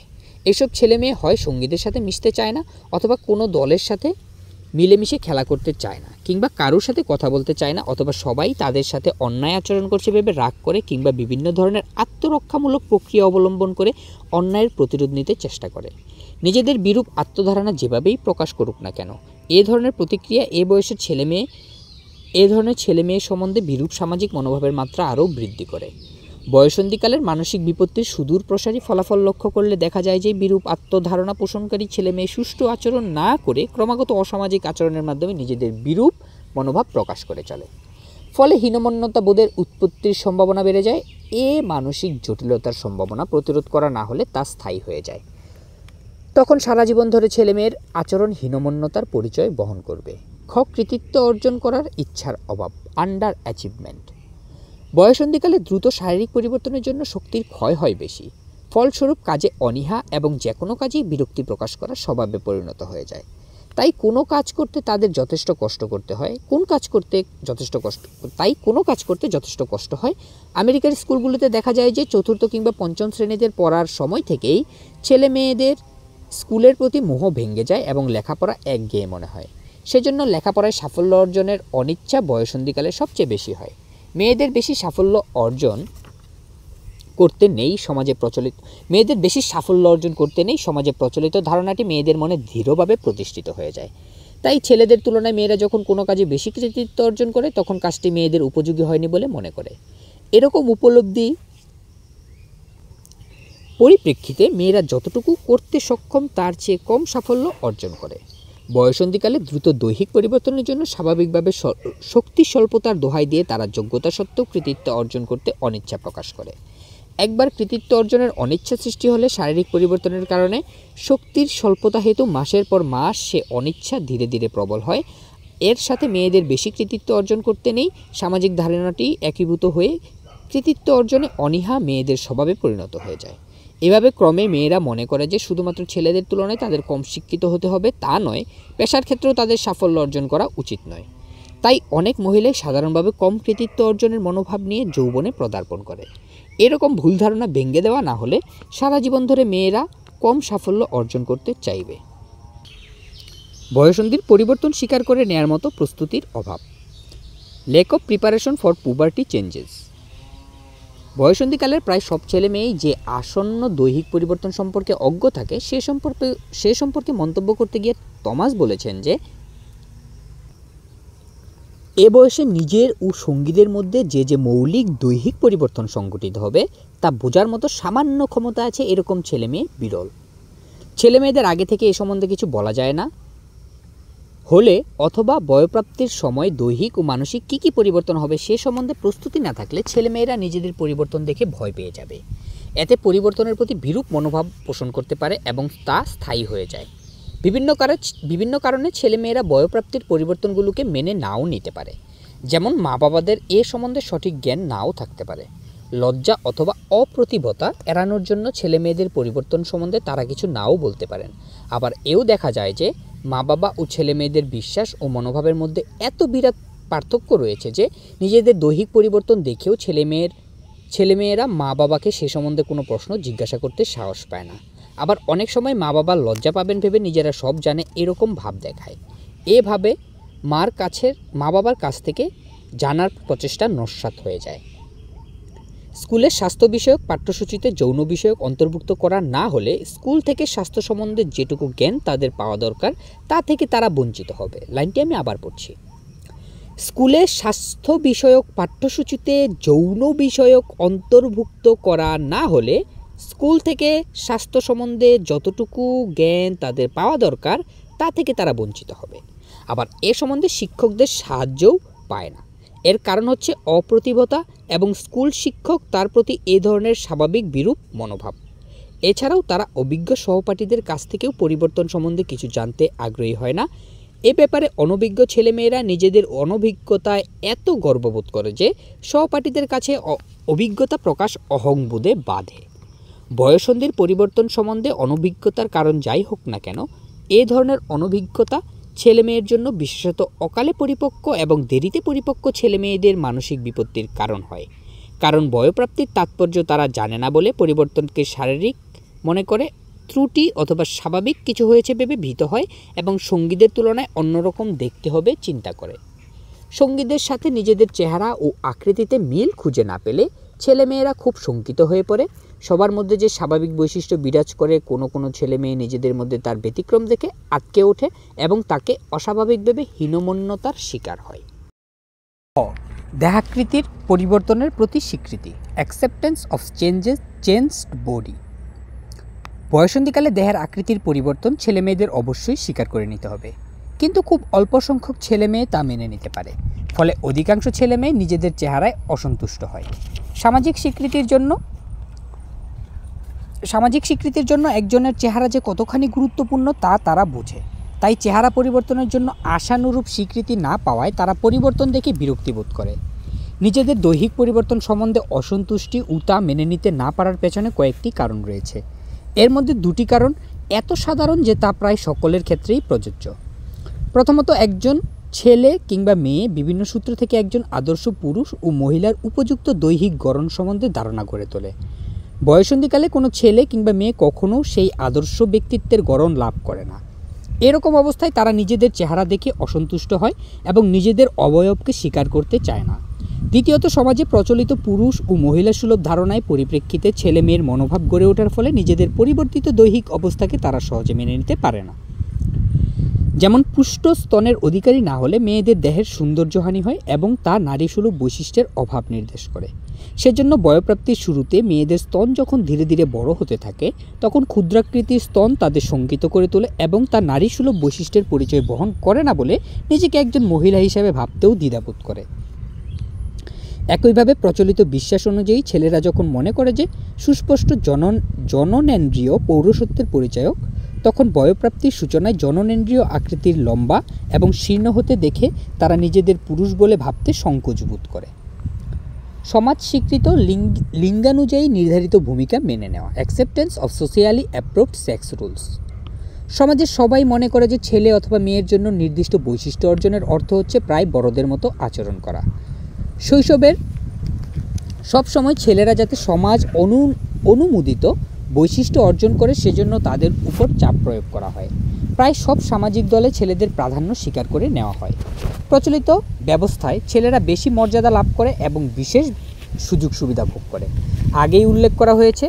এসব ছেলেমেয়ে হয় সঙ্গীদের সাথে মিশতে চায় না, অথবা কোনো দলের সাথে মিলেমিশে খেলা করতে চায় না, কিংবা কারোর সাথে কথা বলতে চায় না, অথবা সবাই তাদের সাথে অন্যায় আচরণ করছে ভেবে রাগ করে কিংবা বিভিন্ন ধরনের আত্মরক্ষামূলক প্রক্রিয়া অবলম্বন করে অন্যায়ের প্রতিরোধ নিতে চেষ্টা করে। নিজেদের বিরূপ আত্মধারণা যেভাবেই প্রকাশ করুক না কেন, এ ধরনের প্রতিক্রিয়া এ বয়সের ছেলেমেয়ে সম্বন্ধে বিরূপ সামাজিক মনোভাবের মাত্রা আরও বৃদ্ধি করে। বয়ঃসন্ধিকালের মানসিক বিপত্তির সুদূর প্রসারী ফলাফল লক্ষ্য করলে দেখা যায় যে বিরূপ আত্মধারণা পোষণকারী ছেলেমেয়ে সুষ্ঠু আচরণ না করে ক্রমাগত অসামাজিক আচরণের মাধ্যমে নিজেদের বিরূপ মনোভাব প্রকাশ করে চলে। ফলে হীনমন্যতা বোধের উৎপত্তির সম্ভাবনা বেড়ে যায়। মানসিক জটিলতার সম্ভাবনা প্রতিরোধ করা না হলে তা স্থায়ী হয়ে যায়। তখন সারা জীবন ধরে ছেলেমেয়ের আচরণ হীনমন্যতার পরিচয় বহন করবে। কৃতিত্ব অর্জন করার ইচ্ছার অভাব, আন্ডার অ্যাচিভমেন্ট। বয়সন্ধিকালে দ্রুত শারীরিক পরিবর্তনের জন্য শক্তির ক্ষয় হয় বেশি। ফলস্বরূপ কাজে অনীহা এবং যে কোনো কাজেই বিরক্তি প্রকাশ করা স্বভাবে পরিণত হয়ে যায়। তাই কোনো কাজ করতে তাদের যথেষ্ট কষ্ট করতে হয়। কোনো কাজ করতে যথেষ্ট কষ্ট হয়। আমেরিকার স্কুলগুলোতে দেখা যায় যে চতুর্থ কিংবা পঞ্চম শ্রেণীতে পড়ার সময় থেকেই ছেলে মেয়েদের স্কুলের প্রতি মোহ ভেঙে যায় এবং লেখাপড়া একঘেয়ে মনে হয়। সেজন্য লেখাপড়ায় সাফল্য অর্জনের অনিচ্ছা বয়সন্ধিকালে সবচেয়ে বেশি হয়। মেয়েদের বেশি সাফল্য অর্জন করতে নেই সমাজে প্রচলিত ধারণাটি মেয়েদের মনে দৃঢ়ভাবে প্রতিষ্ঠিত হয়ে যায়। তাই ছেলেদের তুলনায় মেয়েরা যখন কোনো কাজে বেশি কৃতিত্ব অর্জন করে তখন কাজটি মেয়েদের উপযোগী হয়নি বলে মনে করে। এরকম উপলব্ধি পরিপ্রেক্ষিতে মেয়েরা যতটুকু করতে সক্ষম তার চেয়ে কম সাফল্য অর্জন করে। বয়সন্ধিকালে দ্রুত দৈহিক পরিবর্তনের জন্য স্বাভাবিকভাবে শক্তি স্বল্পতার দোহাই দিয়ে তারা যোগ্যতা সত্ত্বেও কৃতিত্ব অর্জন করতে অনিচ্ছা প্রকাশ করে। একবার কৃতিত্ব অর্জনের অনিচ্ছা সৃষ্টি হলে শারীরিক পরিবর্তনের কারণে শক্তির স্বল্পতা হেতু মাসের পর মাস সে অনিচ্ছা ধীরে ধীরে প্রবল হয়। এর সাথে মেয়েদের বেশি কৃতিত্ব অর্জন করতে নেই সামাজিক ধারণাটি একীভূত হয়ে কৃতিত্ব অর্জনে অনীহা মেয়েদের স্বভাবে পরিণত হয়ে যায়। এভাবে ক্রমে মেয়েরা মনে করে যে শুধুমাত্র ছেলেদের তুলনায় তাদের কম শিক্ষিত হতে হবে তা নয়, পেশার ক্ষেত্রেও তাদের সাফল্য অর্জন করা উচিত নয়। তাই অনেক মহিলাই সাধারণভাবে কম কৃতিত্ব অর্জনের মনোভাব নিয়ে যৌবনে পদার্পণ করে। এরকম ভুল ধারণা ভেঙে দেওয়া না হলে সারা জীবন ধরে মেয়েরা কম সাফল্য অর্জন করতে চাইবে। বয়সন্ধির পরিবর্তন স্বীকার করে নেয়ার মতো প্রস্তুতির অভাব, lack of preparation for puberty changes. বয়সন্ধিকালের প্রায় সব ছেলে মেয়েই যে আসন্ন দৈহিক পরিবর্তন সম্পর্কে অজ্ঞ থাকে সে সম্পর্কে মন্তব্য করতে গিয়ে টমাস বলেছেন যে এ বয়সে নিজের ও সঙ্গীদের মধ্যে যে মৌলিক দৈহিক পরিবর্তন সংঘটিত হবে তা বোঝার মতো সামান্য ক্ষমতা আছে এরকম ছেলে মেয়ে বিরল। ছেলে মেয়েদের আগে থেকে এ সম্বন্ধে কিছু বলা যায় না হলে অথবা বয়প্রাপ্তির সময় দৈহিক ও মানসিক কী পরিবর্তন হবে সে সম্বন্ধে প্রস্তুতি না থাকলে ছেলেমেয়েরা নিজেদের পরিবর্তন দেখে ভয় পেয়ে যাবে। এতে পরিবর্তনের প্রতি বিরূপ মনোভাব পোষণ করতে পারে এবং তা স্থায়ী হয়ে যায়। বিভিন্ন কারণে ছেলেমেয়েরা বয়প্রাপ্তির পরিবর্তনগুলোকে মেনে নাও নিতে পারে। যেমন মা বাবাদের এ সম্বন্ধে সঠিক জ্ঞান নাও থাকতে পারে। লজ্জা অথবা অপ্রতিভতা এড়ানোর জন্য ছেলেমেয়েদের পরিবর্তন সম্বন্ধে তারা কিছু নাও বলতে পারেন। আবার এও দেখা যায় যে মা বাবা ও ছেলেমেয়েদের বিশ্বাস ও মনোভাবের মধ্যে এত বিরাট পার্থক্য রয়েছে যে নিজেদের দৈহিক পরিবর্তন দেখেও ছেলেমেয়েরা মা বাবাকে সে সম্বন্ধে কোনো প্রশ্ন জিজ্ঞাসা করতে সাহস পায় না। আবার অনেক সময় মা বাবা লজ্জা পাবেন ভেবে নিজেরা সব জানে এরকম ভাব দেখায়। এভাবে মা বাবার কাছ থেকে জানার প্রচেষ্টা নস্যাৎ হয়ে যায়। স্কুলের স্বাস্থ্য বিষয়ক পাঠ্যসূচিতে যৌন বিষয়ক অন্তর্ভুক্ত করা না হলে স্কুল থেকে স্বাস্থ্য সম্বন্ধে যেটুকু জ্ঞান তাদের পাওয়া দরকার তা থেকে তারা বঞ্চিত হবে। লাইনটি আমি আবার পড়ছি। স্কুলে স্বাস্থ্য বিষয়ক পাঠ্যসূচিতে যৌন বিষয়ক অন্তর্ভুক্ত করা না হলে স্কুল থেকে স্বাস্থ্য সম্বন্ধে যতটুকু জ্ঞান তাদের পাওয়া দরকার তা থেকে তারা বঞ্চিত হবে। আবার এ সম্বন্ধে শিক্ষকদের সাহায্যও পায় না। এর কারণ হচ্ছে অপ্রতিভতা এবং স্কুল শিক্ষক তার প্রতি এ ধরনের স্বাভাবিক বিরূপ মনোভাব। এছাড়াও তারা অভিজ্ঞ সহপাঠীদের কাছ থেকেও পরিবর্তন সম্বন্ধে কিছু জানতে আগ্রহী হয় না। এ ব্যাপারে অনভিজ্ঞ ছেলেমেয়েরা নিজেদের অনভিজ্ঞতায় এত গর্ববোধ করে যে সহপাঠীদের কাছে অভিজ্ঞতা প্রকাশ অহংবোধে বাধে। বয়সন্ধির পরিবর্তন সম্বন্ধে অনভিজ্ঞতার কারণ যাই হোক না কেন, এ ধরনের অনভিজ্ঞতা ছেলেমেয়ের জন্য বিশেষত অকালে পরিপক্ক এবং দেরিতে পরিপক্ক ছেলেমেয়েদের মানসিক বিপত্তির কারণ হয়। কারণ বয়প্রাপ্তির তাৎপর্য তারা জানে না বলে পরিবর্তনকে শারীরিক মনে করে, ত্রুটি অথবা স্বাভাবিক কিছু হয়েছে ভেবে ভীত হয় এবং সঙ্গীদের তুলনায় অন্যরকম দেখতে হবে চিন্তা করে। সঙ্গীদের সাথে নিজেদের চেহারা ও আকৃতিতে মিল খুঁজে না পেলে ছেলেমেয়েরা খুব শঙ্কিত হয়ে পড়ে। সবার মধ্যে যে স্বাভাবিক বৈশিষ্ট্য বিরাজ করে কোনো ছেলে মেয়ে নিজেদের মধ্যে তার ব্যতিক্রম দেখে আটকে ওঠে এবং তাকে অস্বাভাবিক ভেবে হীনমন্যতার শিকার হয়। দেহাকৃতির পরিবর্তনের প্রতি স্বীকৃতি, অ্যাকসেপ্টেন্স অফ চেঞ্জড বডি। বয়সন্ধিকালে দেহের আকৃতির পরিবর্তন ছেলেমেয়েদের অবশ্যই স্বীকার করে নিতে হবে। কিন্তু খুব অল্প সংখ্যক ছেলে মেয়ে তা মেনে নিতে পারে, ফলে অধিকাংশ ছেলে মেয়ে নিজেদের চেহারায় অসন্তুষ্ট হয়। সামাজিক স্বীকৃতির জন্য একজনের চেহারা যে কতখানি গুরুত্বপূর্ণ তা তারা বোঝে। তাই চেহারা পরিবর্তনের জন্য আশানুরূপ স্বীকৃতি না পাওয়ায় তারা পরিবর্তন দেখে বিরক্তি বোধ করে। নিজেদের দৈহিক পরিবর্তন সম্বন্ধে অসন্তুষ্টি ও তা মেনে নিতে না পারার পেছনে কয়েকটি কারণ রয়েছে। এর মধ্যে দুটি কারণ এত সাধারণ যে তা প্রায় সকলের ক্ষেত্রেই প্রযোজ্য। প্রথমত, একজন ছেলে কিংবা মেয়ে বিভিন্ন সূত্র থেকে একজন আদর্শ পুরুষ ও মহিলার উপযুক্ত দৈহিক গড়ন সম্বন্ধে ধারণা গড়ে তোলে। বয়ঃসন্ধিকালে কোনো ছেলে কিংবা মেয়ে কখনো সেই আদর্শ ব্যক্তিত্বের গড়ন লাভ করে না। এরকম অবস্থায় তারা নিজেদের চেহারা দেখে অসন্তুষ্ট হয় এবং নিজেদের অবয়বকে স্বীকার করতে চায় না। দ্বিতীয়ত, সমাজে প্রচলিত পুরুষ ও মহিলা সুলভ ধারণায় পরিপ্রেক্ষিতে ছেলে মেয়ের মনোভাব গড়ে ওঠার ফলে নিজেদের পরিবর্তিত দৈহিক অবস্থাকে তারা সহজে মেনে নিতে পারে না। যেমন পুষ্ট স্তনের অধিকারী না হলে মেয়েদের দেহের সৌন্দর্যহানি হয় এবং তা নারীসুলভ বৈশিষ্ট্যের অভাব নির্দেশ করে। সেজন্য বয়ঃপ্রাপ্তির শুরুতে মেয়েদের স্তন যখন ধীরে ধীরে বড় হতে থাকে তখন ক্ষুদ্রাকৃতির স্তন তাদের শঙ্কিত করে তোলে এবং তা নারীসুলভ বৈশিষ্ট্যের পরিচয় বহন করে না বলে নিজেকে একজন মহিলা হিসাবে ভাবতেও দ্বিধাবোধ করে। একইভাবে প্রচলিত বিশ্বাস অনুযায়ী ছেলেরা যখন মনে করে যে সুস্পষ্ট জননেন্দ্রিয় পৌরুষত্বের পরিচায়ক, তখন বয়ঃপ্রাপ্তির সূচনায় জননেন্দ্রিয় আকৃতির লম্বা এবং শীর্ণ হতে দেখে তারা নিজেদের পুরুষ বলে ভাবতে সংকোচ বোধ করে। সমাজ স্বীকৃত লিঙ্গানুযায়ী নির্ধারিত ভূমিকা মেনে নেওয়া, acceptance of socially approved sex rules. সমাজের সবাই মনে করে যে ছেলে অথবা মেয়ের জন্য নির্দিষ্ট বৈশিষ্ট্য অর্জনের অর্থ হচ্ছে প্রায় বড়দের মতো আচরণ করা। শৈশবের সবসময় ছেলেরা যাতে সমাজ অনুমোদিত বৈশিষ্ট্য অর্জন করে সেজন্য তাদের উপর চাপ প্রয়োগ করা হয়। প্রায় সব সামাজিক দলে ছেলেদের প্রাধান্য স্বীকার করে নেওয়া হয়। প্রচলিত ব্যবস্থায় ছেলেরা বেশি মর্যাদা লাভ করে এবং বিশেষ সুযোগ সুবিধা ভোগ করে। আগেই উল্লেখ করা হয়েছে,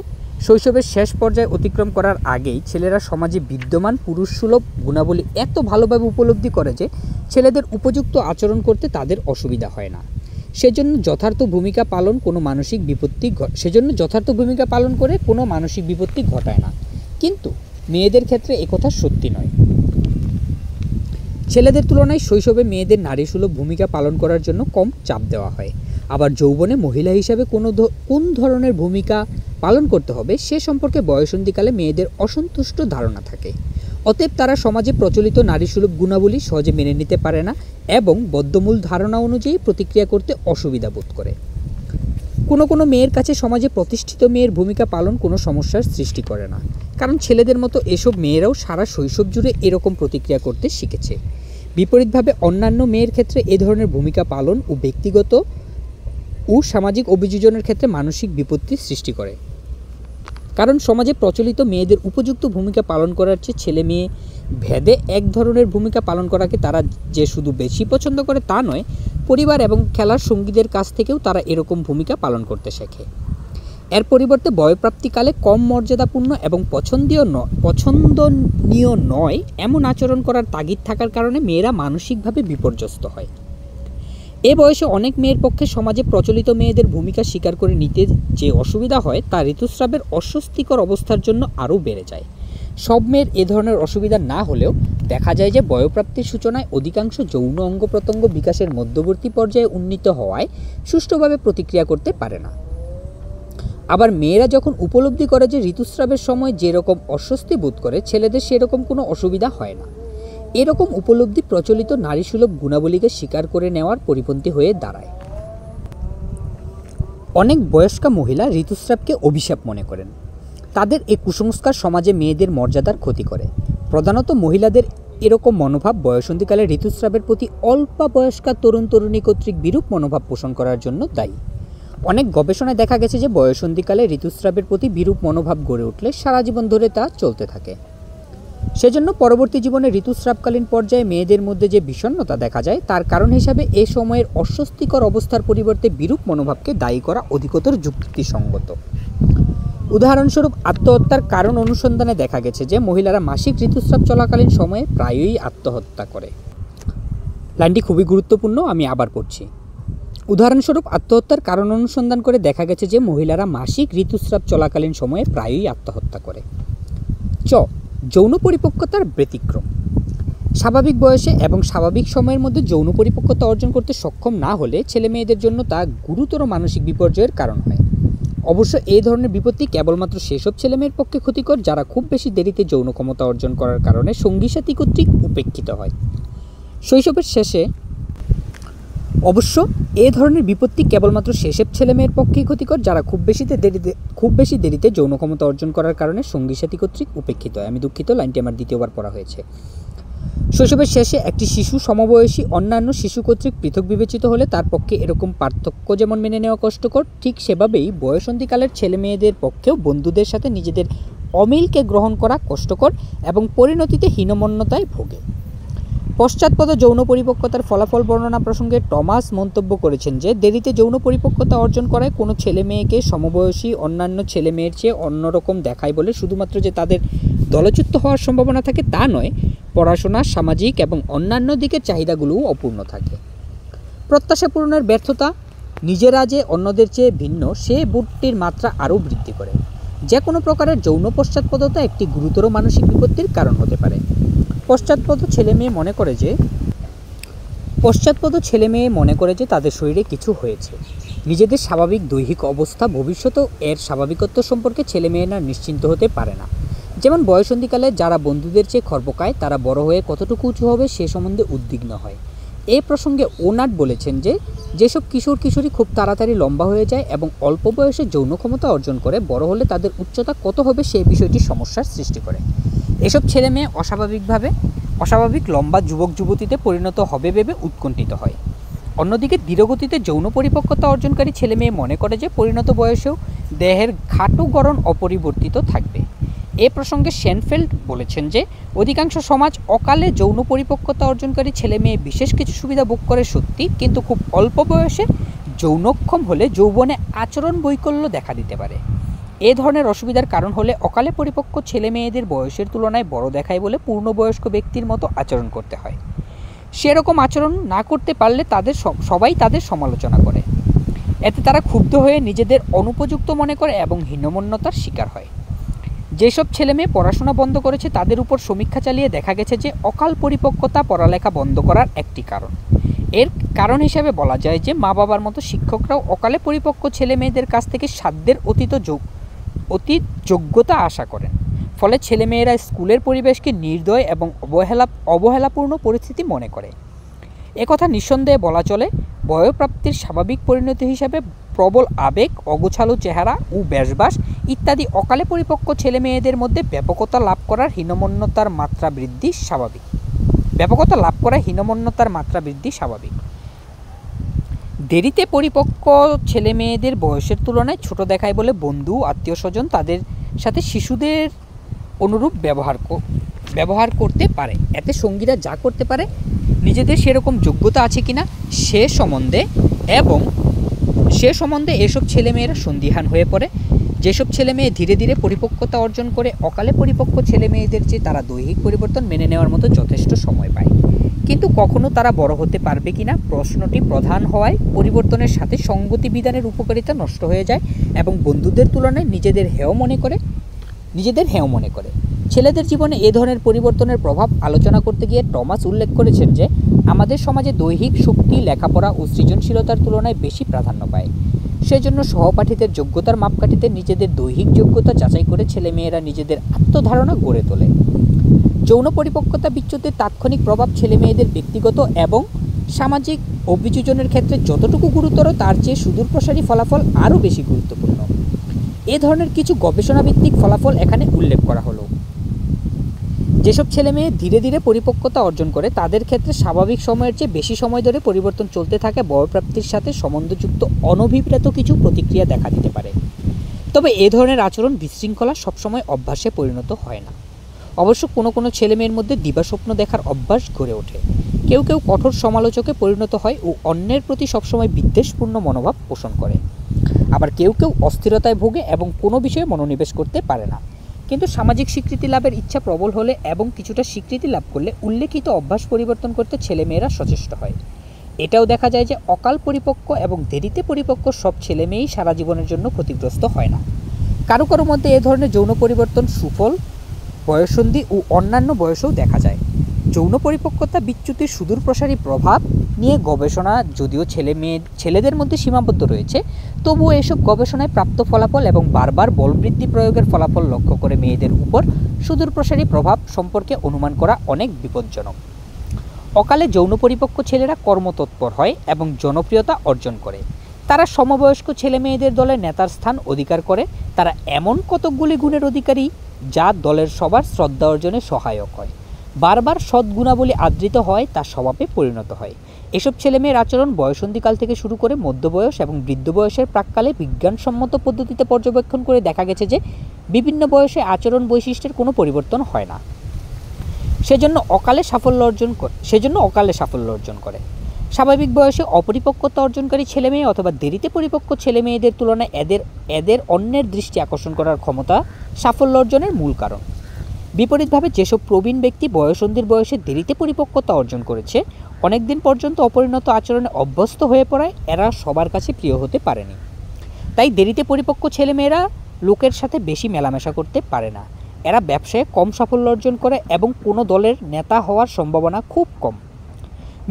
শৈশবের শেষ পর্যায়ে অতিক্রম করার আগেই ছেলেরা সমাজে বিদ্যমান পুরুষসুলভ গুণাবলী এত ভালোভাবে উপলব্ধি করে যে ছেলেদের উপযুক্ত আচরণ করতে তাদের অসুবিধা হয় না। সেজন্য যথার্থ ভূমিকা পালন করে কোনো মানসিক বিপত্তি ঘটায় না। কিন্তু মেয়েদের ক্ষেত্রে একথা সত্যি নয়। ছেলেদের তুলনায় শৈশবে মেয়েদের নারীসুলভ ভূমিকা পালন করার জন্য কম চাপ দেওয়া হয়। আবার যৌবনে মহিলা হিসাবে কোন ধরনের ভূমিকা পালন করতে হবে সে সম্পর্কে বয়ঃসন্ধিকালে মেয়েদের অসন্তুষ্ট ধারণা থাকে। অতএব তারা সমাজে প্রচলিত নারীসুলভ গুণাবলী সহজে মেনে নিতে পারে না এবং বদ্ধমূল ধারণা অনুযায়ী প্রতিক্রিয়া করতে অসুবিধা বোধ করে। কোনো মেয়ের কাছে সমাজে প্রতিষ্ঠিত মেয়ের ভূমিকা পালন কোনো সমস্যার সৃষ্টি করে না, কারণ ছেলেদের মতো এসব মেয়েরাও সারা শৈশব জুড়ে এরকম প্রতিক্রিয়া করতে শিখেছে। বিপরীতভাবে অন্যান্য মেয়ের ক্ষেত্রে এ ধরনের ভূমিকা পালন ও ব্যক্তিগত ও সামাজিক অভিযোজনের ক্ষেত্রে মানসিক বিপত্তির সৃষ্টি করে। কারণ সমাজে প্রচলিত মেয়েদের উপযুক্ত ভূমিকা পালন করার চেয়ে ছেলে মেয়ে ভেদে এক ধরনের ভূমিকা পালন করাকে তারা যে শুধু বেশি পছন্দ করে তা নয়, পরিবার এবং খেলার সঙ্গীদের কাছ থেকেও তারা এরকম ভূমিকা পালন করতে শেখে। এর পরিবর্তে বয়ঃপ্রাপ্তিকালে কম মর্যাদাপূর্ণ এবং পছন্দনীয় নয় এমন আচরণ করার তাগিদ থাকার কারণে মেয়েরা মানসিকভাবে বিপর্যস্ত হয়। এ বয়সে অনেক মেয়ের পক্ষে সমাজে প্রচলিত মেয়েদের ভূমিকা স্বীকার করে নিতে যে অসুবিধা হয় তা ঋতুস্রাবের অস্বস্তিকর অবস্থার জন্য আরও বেড়ে যায়। সব মেয়ের এ ধরনের অসুবিধা না হলেও দেখা যায় যে বয়ঃপ্রাপ্তির সূচনায় অধিকাংশ যৌন অঙ্গ প্রত্যঙ্গ বিকাশের মধ্যবর্তী পর্যায়ে উন্নীত হওয়ায় সুষ্ঠুভাবে প্রতিক্রিয়া করতে পারে না। আবার মেয়েরা যখন উপলব্ধি করে যে ঋতুস্রাবের সময় যেরকম অস্বস্তি বোধ করে ছেলেদের সেরকম কোনো অসুবিধা হয় না, এরকম উপলব্ধি প্রচলিত নারীসুলভ গুণাবলীকে স্বীকার করে নেওয়ার পরিপন্থী হয়ে দাঁড়ায়। অনেক বয়স্কা মহিলা ঋতুস্রাবকে অভিশাপ মনে করেন। তাদের এই কুসংস্কার সমাজে মেয়েদের মর্যাদার ক্ষতি করে। প্রধানত মহিলাদের এরকম মনোভাব বয়ঃসন্ধিকালে ঋতুস্রাবের প্রতি অল্পাবয়স্কা তরুণ তরুণী কর্তৃক বিরূপ মনোভাব পোষণ করার জন্য দায়ী। অনেক গবেষণায় দেখা গেছে যে বয়ঃসন্ধিকালে ঋতুস্রাবের প্রতি বিরূপ মনোভাব গড়ে উঠলে সারা জীবন ধরে তা চলতে থাকে। সেজন্য পরবর্তী জীবনে ঋতুস্রাবকালীন পর্যায়ে মেয়েদের মধ্যে যে বিষণ্ণতা দেখা যায় তার কারণ হিসাবে এ সময়ের অস্বস্তিকর অবস্থার পরিবর্তে বিরূপ মনোভাবকে দায়ী করা অধিকতর যুক্তিসঙ্গত। উদাহরণস্বরূপ, আত্মহত্যার কারণ অনুসন্ধানে দেখা গেছে যে মহিলারা মাসিক ঋতুস্রাব চলাকালীন সময়ে প্রায়ই আত্মহত্যা করে। লাইনটি খুবই গুরুত্বপূর্ণ, আমি আবার পড়ছি। উদাহরণস্বরূপ, আত্মহত্যার কারণ অনুসন্ধান করে দেখা গেছে যে মহিলারা মাসিক ঋতুস্রাব চলাকালীন সময়ে প্রায়ই আত্মহত্যা করে। যৌন পরিপক্কতার ব্যতিক্রম। স্বাভাবিক বয়সে এবং স্বাভাবিক সময়ের মধ্যে যৌন পরিপক্কতা অর্জন করতে সক্ষম না হলে ছেলে মেয়েদের জন্য তা গুরুতর মানসিক বিপর্যয়ের কারণ হয়। অবশ্য এই ধরনের বিপত্তি কেবলমাত্র সেসব ছেলেমেয়ের পক্ষে ক্ষতিকর যারা খুব বেশি দেরিতে যৌন ক্ষমতা অর্জন করার কারণে সঙ্গী সাথী কর্তৃক উপেক্ষিত হয়। শৈশবের শেষে অবশ্য এই ধরনের বিপত্তি কেবলমাত্র সেসব ছেলেমেয়ের পক্ষেই ক্ষতিকর যারা খুব বেশি দেরিতে যৌন ক্ষমতা অর্জন করার কারণে সঙ্গী সাথী কর্তৃক উপেক্ষিত হয়। আমি দুঃখিত, লাইনটি আমার দ্বিতীয়বার পড়া হয়েছে। শৈশবের শেষে একটি শিশু সমবয়সী অন্যান্য শিশু কর্তৃক পৃথক বিবেচিত হলে তার পক্ষে এরকম পার্থক্য যেমন মেনে নেওয়া কষ্টকর, ঠিক সেভাবেই বয়সন্ধিকালের ছেলে মেয়েদের পক্ষেও বন্ধুদের সাথে নিজেদের অমিলকে গ্রহণ করা কষ্টকর এবং পরিণতিতে হীনমন্যতায় ভোগে। পশ্চাৎপদ যৌন পরিপক্কতার ফলাফল বর্ণনা প্রসঙ্গে টমাস মন্তব্য করেছেন যে দেরিতে যৌন পরিপক্কতা অর্জন করায় কোনো ছেলে মেয়েকে সমবয়সী অন্যান্য ছেলে মেয়ের চেয়ে অন্যরকম দেখায় বলে শুধুমাত্র যে তাদের দলচ্যুত হওয়ার সম্ভাবনা থাকে তা নয়, পড়াশোনা, সামাজিক এবং অন্যান্য দিকের চাহিদাগুলোও অপূর্ণ থাকে। প্রত্যাশা পূরণের ব্যর্থতা নিজেরা যে অন্যদের চেয়ে ভিন্ন সে বোধটির মাত্রা আরও বৃদ্ধি করে। যে কোনো প্রকারের যৌন পশ্চাৎপদতা একটি গুরুতর মানসিক বিপত্তির কারণ হতে পারে। পশ্চাৎপদ ছেলে মেয়ে মনে করে যে তাদের শরীরে কিছু হয়েছে। নিজেদের স্বাভাবিক দৈহিক অবস্থা, ভবিষ্যৎ এর স্বাভাবিকত্ব সম্পর্কে ছেলেমেয়েরা নিশ্চিন্ত হতে পারে না। যেমন বয়সন্ধিকালে যারা বন্ধুদের চেয়ে খর্বকায় তারা বড় হয়ে কতটুকু উঁচু হবে সে সম্বন্ধে উদ্বিগ্ন হয়। এই প্রসঙ্গে ওনাট বলেছেন যে যেসব কিশোর কিশোরী খুব তাড়াতাড়ি লম্বা হয়ে যায় এবং অল্প বয়সে যৌন ক্ষমতা অর্জন করে, বড় হলে তাদের উচ্চতা কত হবে সেই বিষয়টি সমস্যার সৃষ্টি করে। এসব ছেলে মেয়ে অস্বাভাবিক লম্বা যুবক যুবতীতে পরিণত হবে ভেবে উৎকণ্ঠিত হয়। অন্যদিকে ধীরগতিতে যৌন পরিপক্কতা অর্জনকারী ছেলে মেয়ে মনে করে যে পরিণত বয়সেও দেহের খাটো গড়ন অপরিবর্তিত থাকবে। এ প্রসঙ্গে শেনফেল্ড বলেছেন যে অধিকাংশ সমাজ অকালে যৌন পরিপক্কতা অর্জনকারী ছেলে মেয়ে বিশেষ কিছু সুবিধা ভোগ করে সত্যি, কিন্তু খুব অল্প বয়সে যৌনক্ষম হলে যৌবনে আচরণ বৈকল্য দেখা দিতে পারে। এ ধরনের অসুবিধার কারণ হলে অকালে পরিপক্ক ছেলে মেয়েদের বয়সের তুলনায় বড় দেখায় বলে পূর্ণবয়স্ক ব্যক্তির মতো আচরণ করতে হয়। সেরকম আচরণ না করতে পারলে সবাই তাদের সমালোচনা করে। এতে তারা ক্ষুব্ধ হয়ে নিজেদের অনুপযুক্ত মনে করে এবং হীনমন্যতার শিকার হয়। যেসব ছেলে মেয়ে পড়াশোনা বন্ধ করেছে তাদের উপর সমীক্ষা চালিয়ে দেখা গেছে যে অকাল পরিপক্কতা পড়ালেখা বন্ধ করার একটি কারণ। এর কারণ হিসেবে বলা যায় যে মা বাবার মতো শিক্ষকরাও অকালে পরিপক্ক ছেলে মেয়েদের কাছ থেকে সাধ্যের অতীত যোগ্যতা আশা করেন। ফলে ছেলেমেয়েরা স্কুলের পরিবেশকে নির্দয় এবং অবহেলাপূর্ণ পরিস্থিতি মনে করে। একথা নিঃসন্দেহে বলা চলে। বয়ঃপ্রাপ্তির স্বাভাবিক পরিণতি হিসাবে প্রবল আবেগ, অগোছালো চেহারা ও বেশবাস ইত্যাদি অকালে পরিপক্ক ছেলে মেয়েদের মধ্যে ব্যাপকতা লাভ করার হীনমন্যতার মাত্রা বৃদ্ধি স্বাভাবিক। দেরিতে পরিপক্ক ছেলে মেয়েদের বয়সের তুলনায় ছোট দেখায় বলে বন্ধু, আত্মীয় স্বজন তাদের সাথে শিশুদের অনুরূপ ব্যবহার করতে পারে। এতে সঙ্গীরা যা করতে পারে নিজেদের সেরকম যোগ্যতা আছে কিনা সে সম্বন্ধে এসব ছেলেমেয়েরা সন্দিহান হয়ে পড়ে। যেসব ছেলেমেয়ে ধীরে ধীরে পরিপক্কতা অর্জন করে অকালে পরিপক্ক ছেলে মেয়েদের চেয়ে তারা দৈহিক পরিবর্তন মেনে নেওয়ার মতো যথেষ্ট সময় পায়, কিন্তু কখনো তারা বড় হতে পারবে কিনা প্রশ্নটি প্রধান হওয়ায় পরিবর্তনের সাথে সঙ্গতি বিধানের উপকারিতা নষ্ট হয়ে যায় এবং বন্ধুদের তুলনায় নিজেদের হেয় মনে করে। ছেলেদের জীবনে এ ধরনের পরিবর্তনের প্রভাব আলোচনা করতে গিয়ে টমাস উল্লেখ করেছেন যে আমাদের সমাজে দৈহিক শক্তি লেখাপড়া ও সৃজনশীলতার তুলনায় বেশি প্রাধান্য পায়। সেজন্য সহপাঠীদের যোগ্যতার মাপকাঠিতে নিজেদের দৈহিক যোগ্যতা যাচাই করে ছেলেমেয়েরা নিজেদের আত্মধারণা গড়ে তোলে। যৌন পরিপক্কতা বিচ্যুতির তাৎক্ষণিক প্রভাব ছেলেমেয়েদের ব্যক্তিগত এবং সামাজিক অভিযোজনের ক্ষেত্রে যতটুকু গুরুতর তার চেয়ে সুদূরপ্রসারী ফলাফল আরও বেশি গুরুত্বপূর্ণ। এ ধরনের কিছু গবেষণাভিত্তিক ফলাফল এখানে উল্লেখ করা হলো। যেসব ছেলেমেয়ে ধীরে ধীরে পরিপক্কতা অর্জন করে তাদের ক্ষেত্রে স্বাভাবিক সময়ের চেয়ে বেশি সময় ধরে পরিবর্তন চলতে থাকে বয়ঃপ্রাপ্তির সাথে সম্বন্ধযুক্ত অনভিপ্রেত কিছু প্রতিক্রিয়া দেখা দিতে পারে। তবে এ ধরনের আচরণ বিশৃঙ্খলা সবসময় অভ্যাসে পরিণত হয় না। অবশ্য কোনো কোনো ছেলেমেয়ের মধ্যে দিবাস্বপ্ন দেখার অভ্যাস গড়ে ওঠে। কেউ কেউ কঠোর সমালোচকে পরিণত হয় ও অন্যের প্রতি সবসময় বিদ্বেষপূর্ণ মনোভাব পোষণ করে। আবার কেউ কেউ অস্থিরতায় ভোগে এবং কোনো বিষয়ে মনোনিবেশ করতে পারে না। কিন্তু সামাজিক স্বীকৃতি লাভের ইচ্ছা প্রবল হলে এবং কিছুটা স্বীকৃতি লাভ করলে উল্লেখিত অভ্যাস পরিবর্তন করতে ছেলেমেয়েরা সচেষ্ট হয়। এটাও দেখা যায় যে অকাল পরিপক্ক এবং দেরিতে পরিপক্ক সব ছেলেমেয়েই সারা জীবনের জন্য ক্ষতিগ্রস্ত হয় না। কারো কারো মধ্যে এ ধরনের যৌন পরিবর্তন সুফল বয়ঃসন্ধি ও অন্যান্য বয়সেও দেখা যায়। যৌন পরিপক্কতা বিচ্যুতির সুদূরপ্রসারী প্রভাব নিয়ে গবেষণা যদিও ছেলেদের মধ্যে সীমাবদ্ধ রয়েছে, তবুও এসব গবেষণায় প্রাপ্ত ফলাফল এবং বারবার বলবৃদ্ধি প্রয়োগের ফলাফল লক্ষ্য করে মেয়েদের উপর সুদূরপ্রসারী প্রভাব সম্পর্কে অনুমান করা অনেক বিপজ্জনক। অকালে যৌন পরিপক্ক ছেলেরা কর্মতৎপর হয় এবং জনপ্রিয়তা অর্জন করে। তারা সমবয়স্ক ছেলে মেয়েদের দলের নেতার স্থান অধিকার করে। তারা এমন কতকগুলি গুণের অধিকারী যা দলের সবার শ্রদ্ধা অর্জনে সহায়ক হয়। বারবার সদ্গুণাবলী আদৃত হয়, তা স্বভাবে পরিণত হয়। এসব ছেলেমেয়ের আচরণ বয়সন্ধিকাল থেকে শুরু করে মধ্যবয়স এবং বৃদ্ধ বয়সের প্রাক্কালে বিজ্ঞানসম্মত পদ্ধতিতে পর্যবেক্ষণ করে দেখা গেছে যে বিভিন্ন বয়সে আচরণ বৈশিষ্ট্যের কোনো পরিবর্তন হয় না। সেজন্য অকালে সাফল্য অর্জন করে। স্বাভাবিক বয়সে অপরিপক্কতা অর্জনকারী ছেলেমেয়ে অথবা দেরিতে পরিপক্ক ছেলেমেয়েদের তুলনায় এদের অন্যের দৃষ্টি আকর্ষণ করার ক্ষমতা সাফল্য অর্জনের মূল কারণ। বিপরীতভাবে যেসব প্রবীণ ব্যক্তি বয়সন্ধির বয়সে দেরিতে পরিপক্কতা অর্জন করেছে, অনেকদিন পর্যন্ত অপরিণত আচরণে অভ্যস্ত হয়ে পড়ায় এরা সবার কাছে প্রিয় হতে পারেনি। তাই দেরিতে পরিপক্ক ছেলেমেয়েরা লোকের সাথে বেশি মেলামেশা করতে পারে না। এরা ব্যবসায় কম সাফল্য অর্জন করে এবং কোনো দলের নেতা হওয়ার সম্ভাবনা খুব কম।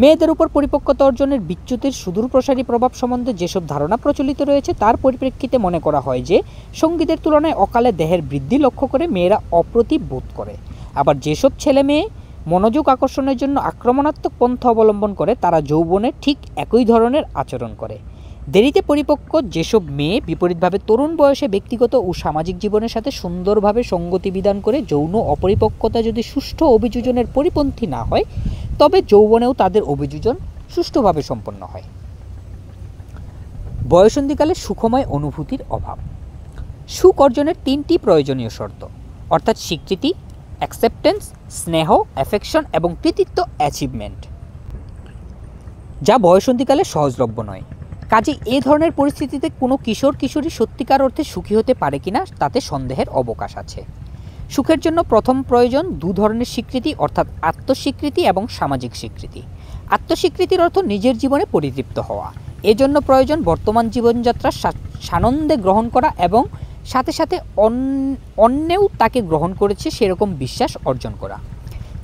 মেয়েদের উপর পরিপক্কতা অর্জনের বিচ্যুতির সুদূরপ্রসারী প্রভাব সম্বন্ধে যেসব ধারণা প্রচলিত রয়েছে তার পরিপ্রেক্ষিতে মনে করা হয় যে সঙ্গীদের তুলনায় অকালে দেহের বৃদ্ধি লক্ষ্য করে মেয়েরা অপ্রতিভ বোধ করে। আবার যেসব ছেলে মেয়ে মনোযোগ আকর্ষণের জন্য আক্রমণাত্মক পন্থা অবলম্বন করে তারা যৌবনে ঠিক একই ধরনের আচরণ করে। দেরিতে পরিপক্ক যেসব মেয়ে বিপরীতভাবে তরুণ বয়সে ব্যক্তিগত ও সামাজিক জীবনের সাথে সুন্দরভাবে সঙ্গতি বিধান করে যৌন অপরিপক্কতা যদি সুষ্ঠু অভিযোজনের পরিপন্থী না হয়, তবে যৌবনেও তাদের অভিযোজন সুষ্ঠুভাবে সম্পন্ন হয়। বয়সন্ধিকালে সুখময় অনুভূতির অভাব। সুখ অর্জনের 3টি প্রয়োজনীয় শর্ত, অর্থাৎ স্বীকৃতি, অ্যাকসেপ্টেন্স, স্নেহ, অ্যাফেকশন এবং কৃতিত্ব, অ্যাচিভমেন্ট, যা বয়সন্ধিকালে সহজলভ্য নয়। কাজে এ ধরনের পরিস্থিতিতে কোনো কিশোর কিশোরী সত্যিকার অর্থে সুখী হতে পারে কিনা তাতে সন্দেহের অবকাশ আছে। সুখের জন্য প্রথম প্রয়োজন 2 ধরনের স্বীকৃতি, অর্থাৎ আত্মস্বীকৃতি এবং সামাজিক স্বীকৃতি। আত্মস্বীকৃতির অর্থ নিজের জীবনে পরিতৃপ্ত হওয়া। এজন্য প্রয়োজন বর্তমান জীবনযাত্রা সানন্দে গ্রহণ করা এবং সাথে সাথে অন্যেও তাকে গ্রহণ করেছে সেরকম বিশ্বাস অর্জন করা।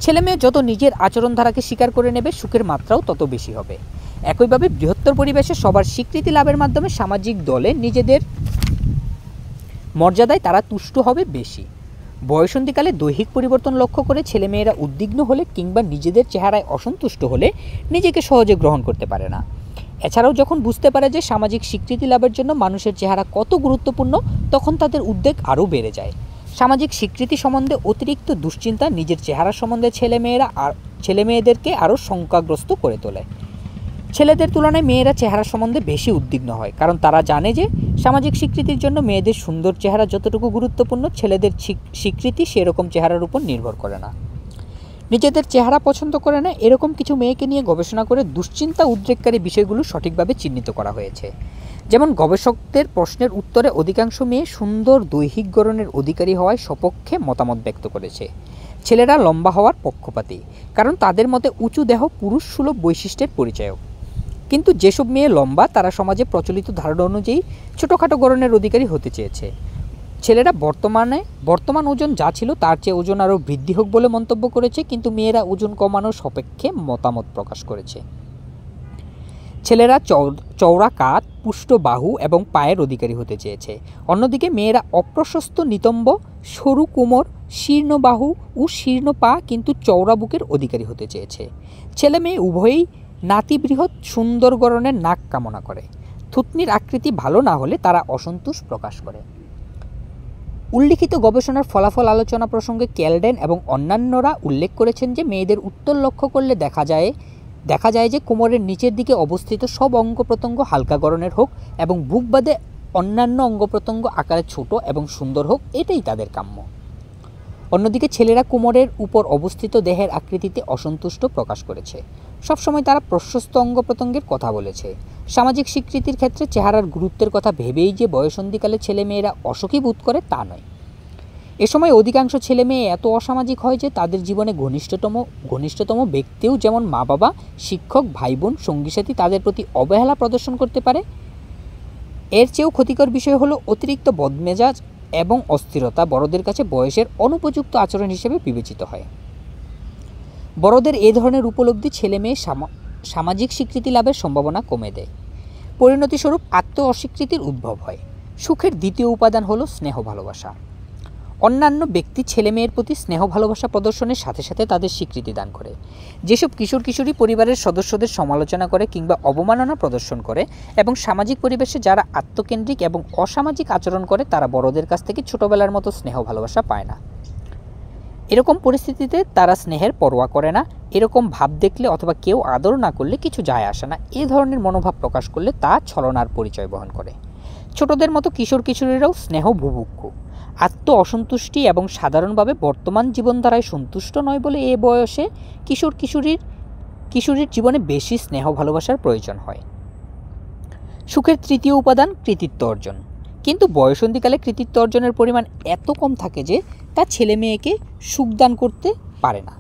ছেলেমেয়ে যত নিজের আচরণধারাকে স্বীকার করে নেবে, সুখের মাত্রাও তত বেশি হবে। একইভাবে বৃহত্তর পরিবেশে সবার স্বীকৃতি লাভের মাধ্যমে সামাজিক দলে নিজেদের মর্যাদায় তারা তুষ্ট হবে বেশি। বয়সন্ধিকালে দৈহিক পরিবর্তন লক্ষ্য করে ছেলেমেয়েরা উদ্বিগ্ন হলে কিংবা নিজেদের চেহারায় অসন্তুষ্ট হলে নিজেকে সহজে গ্রহণ করতে পারে না। এছাড়াও যখন বুঝতে পারে যে সামাজিক স্বীকৃতি লাভের জন্য মানুষের চেহারা কত গুরুত্বপূর্ণ, তখন তাদের উদ্বেগ আরও বেড়ে যায়। সামাজিক স্বীকৃতি সম্বন্ধে অতিরিক্ত দুশ্চিন্তা নিজের চেহারা সম্বন্ধে ছেলেমেয়েদেরকে আরও শঙ্কাগ্রস্ত করে তোলে। ছেলেদের তুলনায় মেয়েরা চেহারা সম্বন্ধে বেশি উদ্বিগ্ন হয়, কারণ তারা জানে যে সামাজিক স্বীকৃতির জন্য মেয়েদের সুন্দর চেহারা যতটুকু গুরুত্বপূর্ণ, ছেলেদের স্বীকৃতি সেরকম চেহারার উপর নির্ভর করে না। নিজেদের চেহারা পছন্দ করে না এরকম কিছু মেয়েকে নিয়ে গবেষণা করে দুশ্চিন্তা উদ্রেককারী বিষয়গুলো সঠিকভাবে চিহ্নিত করা হয়েছে। যেমন গবেষকদের প্রশ্নের উত্তরে অধিকাংশ মেয়ে সুন্দর দৈহিক গড়নের অধিকারী হওয়ায় সপক্ষে মতামত ব্যক্ত করেছে। ছেলেরা লম্বা হওয়ার পক্ষপাতী, কারণ তাদের মতে উঁচু দেহ পুরুষ সুলভ বৈশিষ্ট্যের পরিচায়ক। কিন্তু যেসব মেয়ে লম্বা তারা সমাজে প্রচলিত ধারণা অনুযায়ী ছোটোখাটো গড়নের অধিকারী হতে চেয়েছে। ছেলেরা বর্তমান ওজন যা ছিল তার চেয়ে ওজন আরও বৃদ্ধি হোক বলে মন্তব্য করেছে, কিন্তু মেয়েরা ওজন কমানোর সপক্ষে মতামত প্রকাশ করেছে। ছেলেরা চওড়া কাঁধ, পুষ্ট বাহু এবং পায়ের অধিকারী হতে চেয়েছে। অন্যদিকে মেয়েরা অপ্রশস্ত নিতম্ব, সরু কোমর, শীর্ণ বাহু ও শীর্ণ পা কিন্তু চওড়া বুকের অধিকারী হতে চেয়েছে। ছেলে মেয়ে উভয়ই নাতিবৃহৎ সুন্দর গড়নের নাক কামনা করে। থুতনির আকৃতি ভালো না হলে তারা অসন্তোষ প্রকাশ করে। উল্লিখিত গবেষণার ফলাফল আলোচনা প্রসঙ্গে ক্যালডেন এবং অন্যান্যরা উল্লেখ করেছেন যে মেয়েদের উত্তর লক্ষ্য করলে দেখা যায় যে কোমরের নিচের দিকে অবস্থিত সব অঙ্গ প্রত্যঙ্গ হালকা গড়নের হোক এবং বুক বাদে অন্যান্য অঙ্গ প্রত্যঙ্গ আকারে ছোট এবং সুন্দর হোক, এটাই তাদের কাম্য। অন্যদিকে ছেলেরা কোমরের উপর অবস্থিত দেহের আকৃতিতে অসন্তুষ্ট প্রকাশ করেছে। সবসময় তারা প্রশস্ত অঙ্গ প্রত্যঙ্গের কথা বলেছে। সামাজিক স্বীকৃতির ক্ষেত্রে চেহারার গুরুত্বের কথা ভেবেই যে বয়সন্ধিকালে ছেলেমেয়েরা অসুখী বোধ করে তা নয়। এ সময় অধিকাংশ ছেলেমেয়ে এত অসামাজিক হয় যে তাদের জীবনে ঘনিষ্ঠতম ব্যক্তিও, যেমন মা বাবা, শিক্ষক, ভাই বোন, সঙ্গী সাথী তাদের প্রতি অবহেলা প্রদর্শন করতে পারে। এর চেয়েও ক্ষতিকর বিষয় হলো অতিরিক্ত বদমেজাজ এবং অস্থিরতা বড়দের কাছে বয়সের অনুপযুক্ত আচরণ হিসেবে বিবেচিত হয়। বড়দের এ ধরনের উপলব্ধি ছেলে মেয়ে সামাজিক স্বীকৃতি লাভের সম্ভাবনা কমে দেয়। পরিণতিস্বরূপ আত্ম অস্বীকৃতির উদ্ভব হয়। সুখের দ্বিতীয় উপাদান হলো স্নেহ ভালোবাসা। অন্যান্য ব্যক্তি ছেলে মেয়ের প্রতি স্নেহ ভালোবাসা প্রদর্শনের সাথে সাথে তাদের স্বীকৃতি দান করে। যেসব কিশোর কিশোরী পরিবারের সদস্যদের সমালোচনা করে কিংবা অবমাননা প্রদর্শন করে এবং সামাজিক পরিবেশে যারা আত্মকেন্দ্রিক এবং অসামাজিক আচরণ করে তারা বড়দের কাছ থেকে ছোটবেলার মতো স্নেহ ভালোবাসা পায় না। এরকম পরিস্থিতিতে তারা স্নেহের পরোয়া করে না। এরকম ভাব দেখলে অথবা কেউ আদর না করলে কিছু যায় আসে না, এ ধরনের মনোভাব প্রকাশ করলে তা ছলনার পরিচয় বহন করে। ছোটদের মতো কিশোর কিশোরীরাও স্নেহ বুভুক্ষু, আত্ম অসন্তুষ্টি এবং সাধারণভাবে বর্তমান জীবনধারায় সন্তুষ্ট নয় বলে এ বয়সে কিশোরীর জীবনে বেশি স্নেহ ভালোবাসার প্রয়োজন হয়। সুখের তৃতীয় উপাদান কৃতিত্ব অর্জন। কিন্তু বয়সন্ধিকালে কৃতিত্ব অর্জনের পরিমাণ এত কম থাকে যে তা ছেলে মেয়েকে সুখদান করতে পারে না।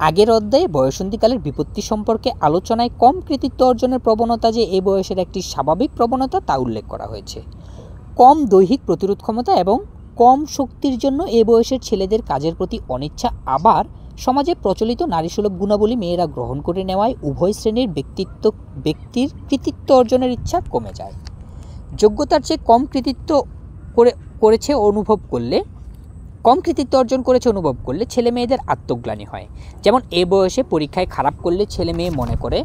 আগের অধ্যায়ে বয়সন্ধিকালের বিপত্তি সম্পর্কে আলোচনায় কম কৃতিত্ব অর্জনের প্রবণতা যে এ বয়সের একটি স্বাভাবিক প্রবণতা তা উল্লেখ করা হয়েছে। কম দৈহিক প্রতিরোধ ক্ষমতা এবং কম শক্তির জন্য এ বয়সের ছেলেদের কাজের প্রতি অনিচ্ছা, আবার সমাজে প্রচলিত নারীসুলভ গুণাবলী মেয়েরা গ্রহণ করে নেওয়ায় উভয় শ্রেণীর ব্যক্তির কৃতিত্ব অর্জনের ইচ্ছা কমে যায়। যোগ্যতার চেয়ে কম কৃতিত্ব অর্জন করেছে অনুভব করলে ছেলে মেয়েদের আত্মগ্লানি হয়। যেমন এ বয়সে পরীক্ষায় খারাপ করলে ছেলে মেয়ে মনে করে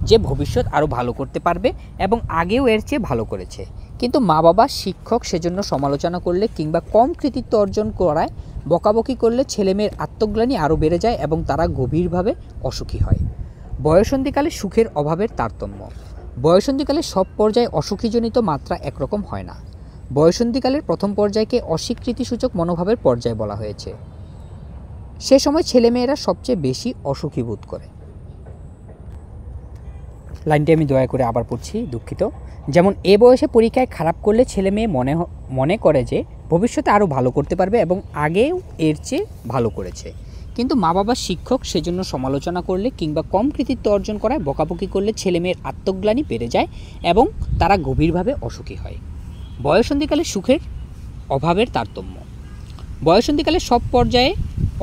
যে ভবিষ্যৎ আরও ভালো করতে পারবে এবং আগেও এর চেয়ে ভালো করেছে, কিন্তু মা বাবা শিক্ষক সেজন্য সমালোচনা করলে কিংবা কম কৃতিত্ব অর্জন করায় বকাবকি করলে ছেলে মেয়ের আত্মগ্লানি আরও বেড়ে যায় এবং তারা গভীরভাবে অসুখী হয়। বয়সন্ধিকালে সুখের অভাবের তারতম্য। বয়সন্ধিকালে সব পর্যায়ে অসুখীজনিত মাত্রা একরকম হয় না। বয়সন্ধিকালের প্রথম পর্যায়কে অস্বীকৃতিসূচক মনোভাবের পর্যায় বলা হয়েছে। সে সময় ছেলেমেয়েরা সবচেয়ে বেশি অসুখী বোধ করে। লাইনটি আমি দয়া করে আবার পড়ছি, দুঃখিত। যেমন এ বয়সে পরীক্ষায় খারাপ করলে ছেলে মেয়ে মনে করে যে ভবিষ্যতে আরও ভালো করতে পারবে এবং আগেও এর চেয়ে ভালো করেছে, কিন্তু মা বাবা শিক্ষক সেজন্য সমালোচনা করলে কিংবা কম কৃতিত্ব অর্জন করায় বকাবকি করলে ছেলে মেয়ের আত্মগ্লানি বেড়ে যায় এবং তারা গভীরভাবে অসুখী হয়। বয়সন্ধিকালে সুখের অভাবের তারতম্য। বয়সন্ধিকালে সব পর্যায়ে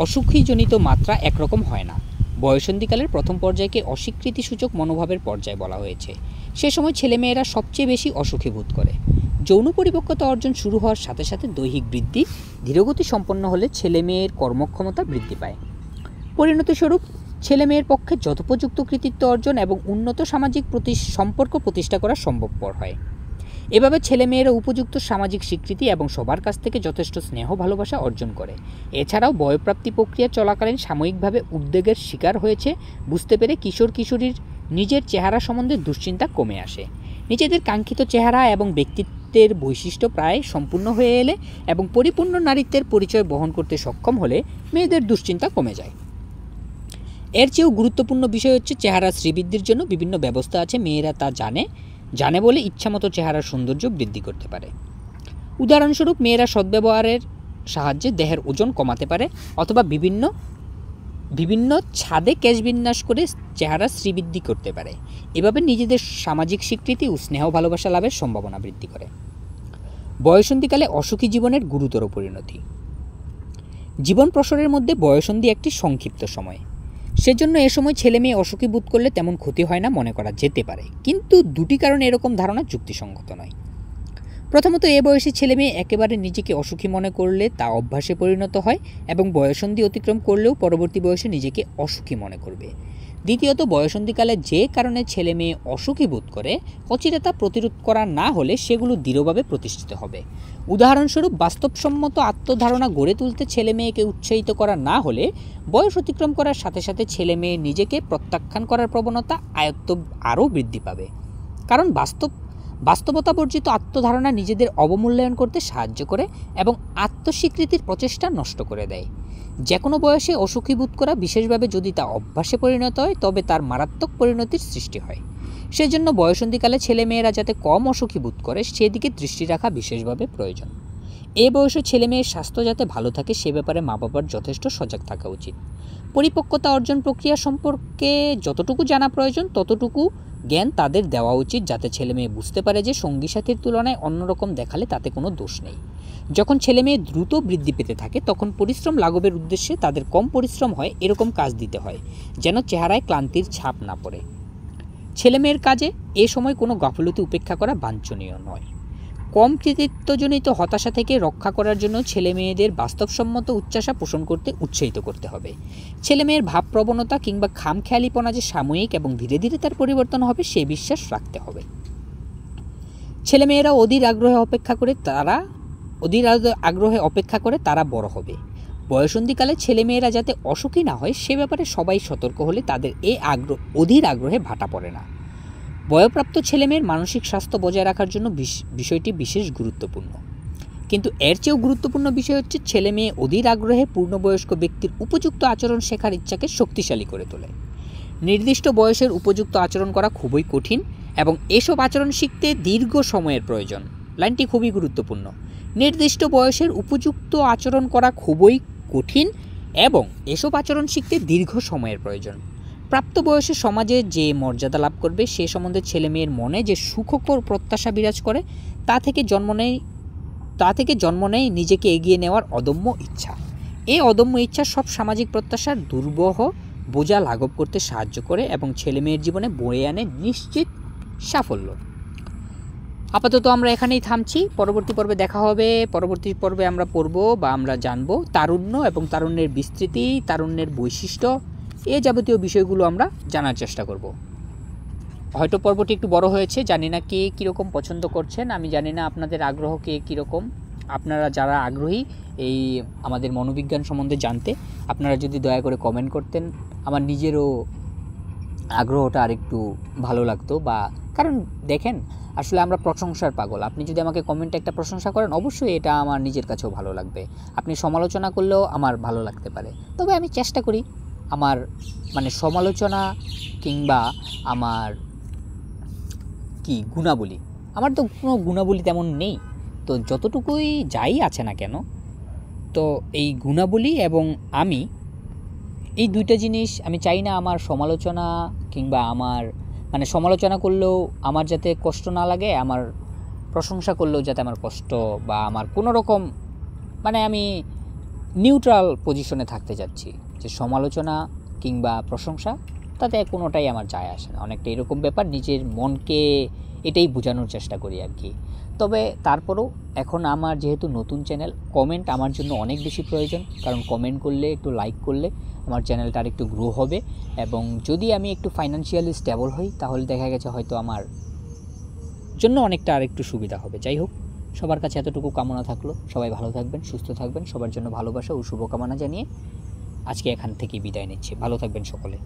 অসুখীজনিত মাত্রা একরকম হয় না। বয়সন্ধিকালের প্রথম পর্যায়কে অস্বীকৃতিসূচক মনোভাবের পর্যায় বলা হয়েছে। সে সময় ছেলেমেয়েরা সবচেয়ে বেশি অসুখী বোধ করে। যৌন পরিপক্কতা অর্জন শুরু হওয়ার সাথে সাথে দৈহিক বৃদ্ধি ধীরগতি সম্পন্ন হলে ছেলে মেয়ের কর্মক্ষমতা বৃদ্ধি পায়। পরিণতিস্বরূপ ছেলে মেয়ের পক্ষে যথোপযুক্ত কৃতিত্ব অর্জন এবং উন্নত সামাজিক সম্পর্ক প্রতিষ্ঠা করা সম্ভবপর হয়। এভাবে ছেলেমেয়েরা উপযুক্ত সামাজিক স্বীকৃতি এবং সবার কাছ থেকে যথেষ্ট স্নেহ ভালোবাসা অর্জন করে। এছাড়াও বয়ঃপ্রাপ্তি প্রক্রিয়া চলাকালীন সাময়িকভাবে উদ্বেগের শিকার হয়েছে বুঝতে পেরে কিশোর কিশোরীর নিজের চেহারা সম্বন্ধে দুশ্চিন্তা কমে আসে। নিজেদের কাঙ্ক্ষিত চেহারা এবং ব্যক্তিত্বের বৈশিষ্ট্য প্রায় সম্পূর্ণ হয়ে এলে এবং পরিপূর্ণ নারীত্বের পরিচয় বহন করতে সক্ষম হলে মেয়েদের দুশ্চিন্তা কমে যায়। এর চেয়েও গুরুত্বপূর্ণ বিষয় হচ্ছে চেহারা শ্রীবৃদ্ধির জন্য বিভিন্ন ব্যবস্থা আছে। মেয়েরা তা জানে বলে ইচ্ছামতো চেহারার সৌন্দর্য বৃদ্ধি করতে পারে। উদাহরণস্বরূপ মেয়েরা সদ্ব্যবহারের সাহায্যে দেহের ওজন কমাতে পারে অথবা বিভিন্ন ছাদে কেশবিন্যাস করে চেহারা শ্রীবৃদ্ধি করতে পারে। এভাবে নিজেদের সামাজিক স্বীকৃতি ও স্নেহ ভালোবাসা লাভের সম্ভাবনা বৃদ্ধি করে। বয়সন্ধিকালে অসুখী জীবনের গুরুতর পরিণতি। জীবন প্রসরের মধ্যে বয়সন্ধি একটি সংক্ষিপ্ত সময়। সেজন্য এ সময় ছেলে মেয়ে অসুখী বোধ করলে তেমন ক্ষতি হয় না মনে করা যেতে পারে, কিন্তু দুটি কারণে এরকম ধারণা যুক্তিসঙ্গত নয়। প্রথমত, এ বয়সী ছেলে মেয়ে একেবারে নিজেকে অসুখী মনে করলে তা অভ্যাসে পরিণত হয় এবং বয়সন্ধি অতিক্রম করলেও পরবর্তী বয়সে নিজেকে অসুখী মনে করবে। দ্বিতীয়ত, বয়সন্ধিকালে যে কারণে ছেলে মেয়ে অসুখী বোধ করে অচিরে তা প্রতিরোধ করা না হলে সেগুলো দৃঢ়ভাবে প্রতিষ্ঠিত হবে। উদাহরণস্বরূপ, বাস্তবসম্মত আত্মধারণা গড়ে তুলতে ছেলে মেয়েকে উৎসাহিত করা না হলে বয়স অতিক্রম করার সাথে সাথে ছেলে মেয়ে নিজেকে প্রত্যাখ্যান করার প্রবণতা আরও বৃদ্ধি পাবে। কারণ বাস্তবতাবর্জিত আত্মধারণা নিজেদের অবমূল্যায়ন করতে সাহায্য করে এবং আত্মস্বীকৃতির প্রচেষ্টা নষ্ট করে দেয়। যে কোনো বয়সে অসুখী বোধ করা, বিশেষভাবে যদি তা অভ্যাসে পরিণত হয়, তবে তার মারাত্মক পরিণতির সৃষ্টি হয়। সেজন্য বয়সন্ধিকালে ছেলেমেয়েরা যাতে কম অসুখী বোধ করে সেদিকে দৃষ্টি রাখা বিশেষভাবে প্রয়োজন। এ বয়সে ছেলেমেয়ের স্বাস্থ্য যাতে ভালো থাকে সে ব্যাপারে মা বাবার যথেষ্ট সজাগ থাকা উচিত। পরিপক্কতা অর্জন প্রক্রিয়া সম্পর্কে যতটুকু জানা প্রয়োজন ততটুকু জ্ঞান তাদের দেওয়া উচিত, যাতে ছেলেমেয়ে বুঝতে পারে যে সঙ্গী সাথীর তুলনায় অন্যরকম দেখালে তাতে কোনো দোষ নেই। যখন ছেলেমেয়ে দ্রুত বৃদ্ধি পেতে থাকে তখন পরিশ্রম লাঘবের উদ্দেশ্যে তাদের কম পরিশ্রম হয় এরকম কাজ দিতে হয়, যেন চেহারায় ক্লান্তির ছাপ না পড়ে। ছেলেমেয়ের কাজে এ সময় কোনো গাফলতি উপেক্ষা করা বাঞ্ছনীয় নয়। কম কৃতিত্বজনিত হতাশা থেকে রক্ষা করার জন্য ছেলেমেয়েদের বাস্তবসম্মত উচ্চাশা পোষণ করতে উৎসাহিত করতে হবে। ছেলেমেয়ের ভাবপ্রবণতা কিংবা খামখেয়ালিপনা যে সাময়িক এবং ধীরে ধীরে তার পরিবর্তন হবে সে বিশ্বাস রাখতে হবে। ছেলেমেয়েরা অধীর আগ্রহে অপেক্ষা করে তারা বড় হবে। বয়সন্ধিকালে ছেলেমেয়েরা যাতে অসুখী না হয় সে ব্যাপারে সবাই সতর্ক হলে তাদের অধীর আগ্রহে ভাটা পড়ে না। বয়প্রাপ্ত ছেলেমেয়ের মানসিক স্বাস্থ্য বজায় রাখার জন্য বিষয়টি বিশেষ গুরুত্বপূর্ণ। কিন্তু এর চেয়েও গুরুত্বপূর্ণ বিষয় হচ্ছে ছেলেমেয়ে অধীর আগ্রহে পূর্ণবয়স্ক ব্যক্তির উপযুক্ত আচরণ শেখার ইচ্ছাকে শক্তিশালী করে তোলে। নির্দিষ্ট বয়সের উপযুক্ত আচরণ করা খুবই কঠিন এবং এসব আচরণ শিখতে দীর্ঘ সময়ের প্রয়োজন। লাইনটি খুবই গুরুত্বপূর্ণ। নির্দিষ্ট বয়সের উপযুক্ত আচরণ করা খুবই কঠিন এবং এসব আচরণ শিখতে দীর্ঘ সময়ের প্রয়োজন। প্রাপ্তবয়সে সমাজে যে মর্যাদা লাভ করবে সে সম্বন্ধে ছেলেমেয়ের মনে যে সুখকর প্রত্যাশা বিরাজ করে তা থেকে জন্ম নেয় নিজেকে এগিয়ে নেওয়ার অদম্য ইচ্ছা। এই অদম্য ইচ্ছা সব সামাজিক প্রত্যাশার দুর্বহ বোঝা লাঘব করতে সাহায্য করে এবং ছেলেমেয়ের জীবনে বয়ে আনে নিশ্চিত সাফল্য। আপাতত আমরা এখানেই থামছি। পরবর্তী পর্বে দেখা হবে। পরবর্তী পর্বে আমরা পড়ব বা আমরা জানব তারুণ্য এবং তারুণ্যের বিস্তৃতি, তারুণ্যের বৈশিষ্ট্য, এ যাবতীয় বিষয়গুলো আমরা জানার চেষ্টা করব। হয়তো পর্বটি একটু বড় হয়েছে, জানি না কে কীরকম পছন্দ করছেন, আমি জানি না আপনাদের আগ্রহ কে কীরকম। আপনারা যারা আগ্রহী এই আমাদের মনোবিজ্ঞান সম্বন্ধে জানতে, আপনারা যদি দয়া করে কমেন্ট করতেন আমার নিজেরও আগ্রহটা আরেকটু ভালো লাগতো। বা কারণ দেখেন আসলে আমরা প্রশংসার পাগল। আপনি যদি আমাকে কমেন্টে একটা প্রশংসা করেন অবশ্যই এটা আমার নিজের কাছেও ভালো লাগবে। আপনি সমালোচনা করলেও আমার ভালো লাগতে পারে। তবে আমি চেষ্টা করি আমার সমালোচনা কিংবা আমার গুণাবলী, আমার তো কোনো গুণাবলী তেমন নেই, তো যতটুকুই যাই আছে না কেন, তো এই গুণাবলী এবং আমি এই দুইটা জিনিস আমি চাই না আমার সমালোচনা কিংবা আমার সমালোচনা করলেও আমার যাতে কষ্ট না লাগে, আমার প্রশংসা করলেও যাতে আমার কষ্ট বা আমার কোনো রকম আমি নিউট্রাল পজিশনে থাকতে যাচ্ছি, যে সমালোচনা কিংবা প্রশংসা তাতে কোনোটাই আমার যায় আসে না। অনেকটা এরকম ব্যাপার, নিজের মনকে এটাই বোঝানোর চেষ্টা করি আর কি। তবে তারপরেও এখন আমার যেহেতু নতুন চ্যানেল, কমেন্ট আমার জন্য অনেক বেশি প্রয়োজন, কারণ কমেন্ট করলে একটু লাইক করলে আমার চ্যানেলটা আর একটু গ্রো হবে এবং যদি আমি একটু ফাইন্যান্সিয়ালি স্টেবল হই তাহলে দেখা গেছে হয়তো আমার জন্য অনেকটা আর একটু সুবিধা হবে। যাই হোক, সবার কাছে এতটুকু কামনা থাকলো। সবাই ভালো থাকবেন, সুস্থ থাকবেন। সবার জন্য ভালোবাসা ও শুভকামনা জানিয়ে আজকে এখান থেকেই বিদায় নিচ্ছি। ভালো থাকবেন সকলে।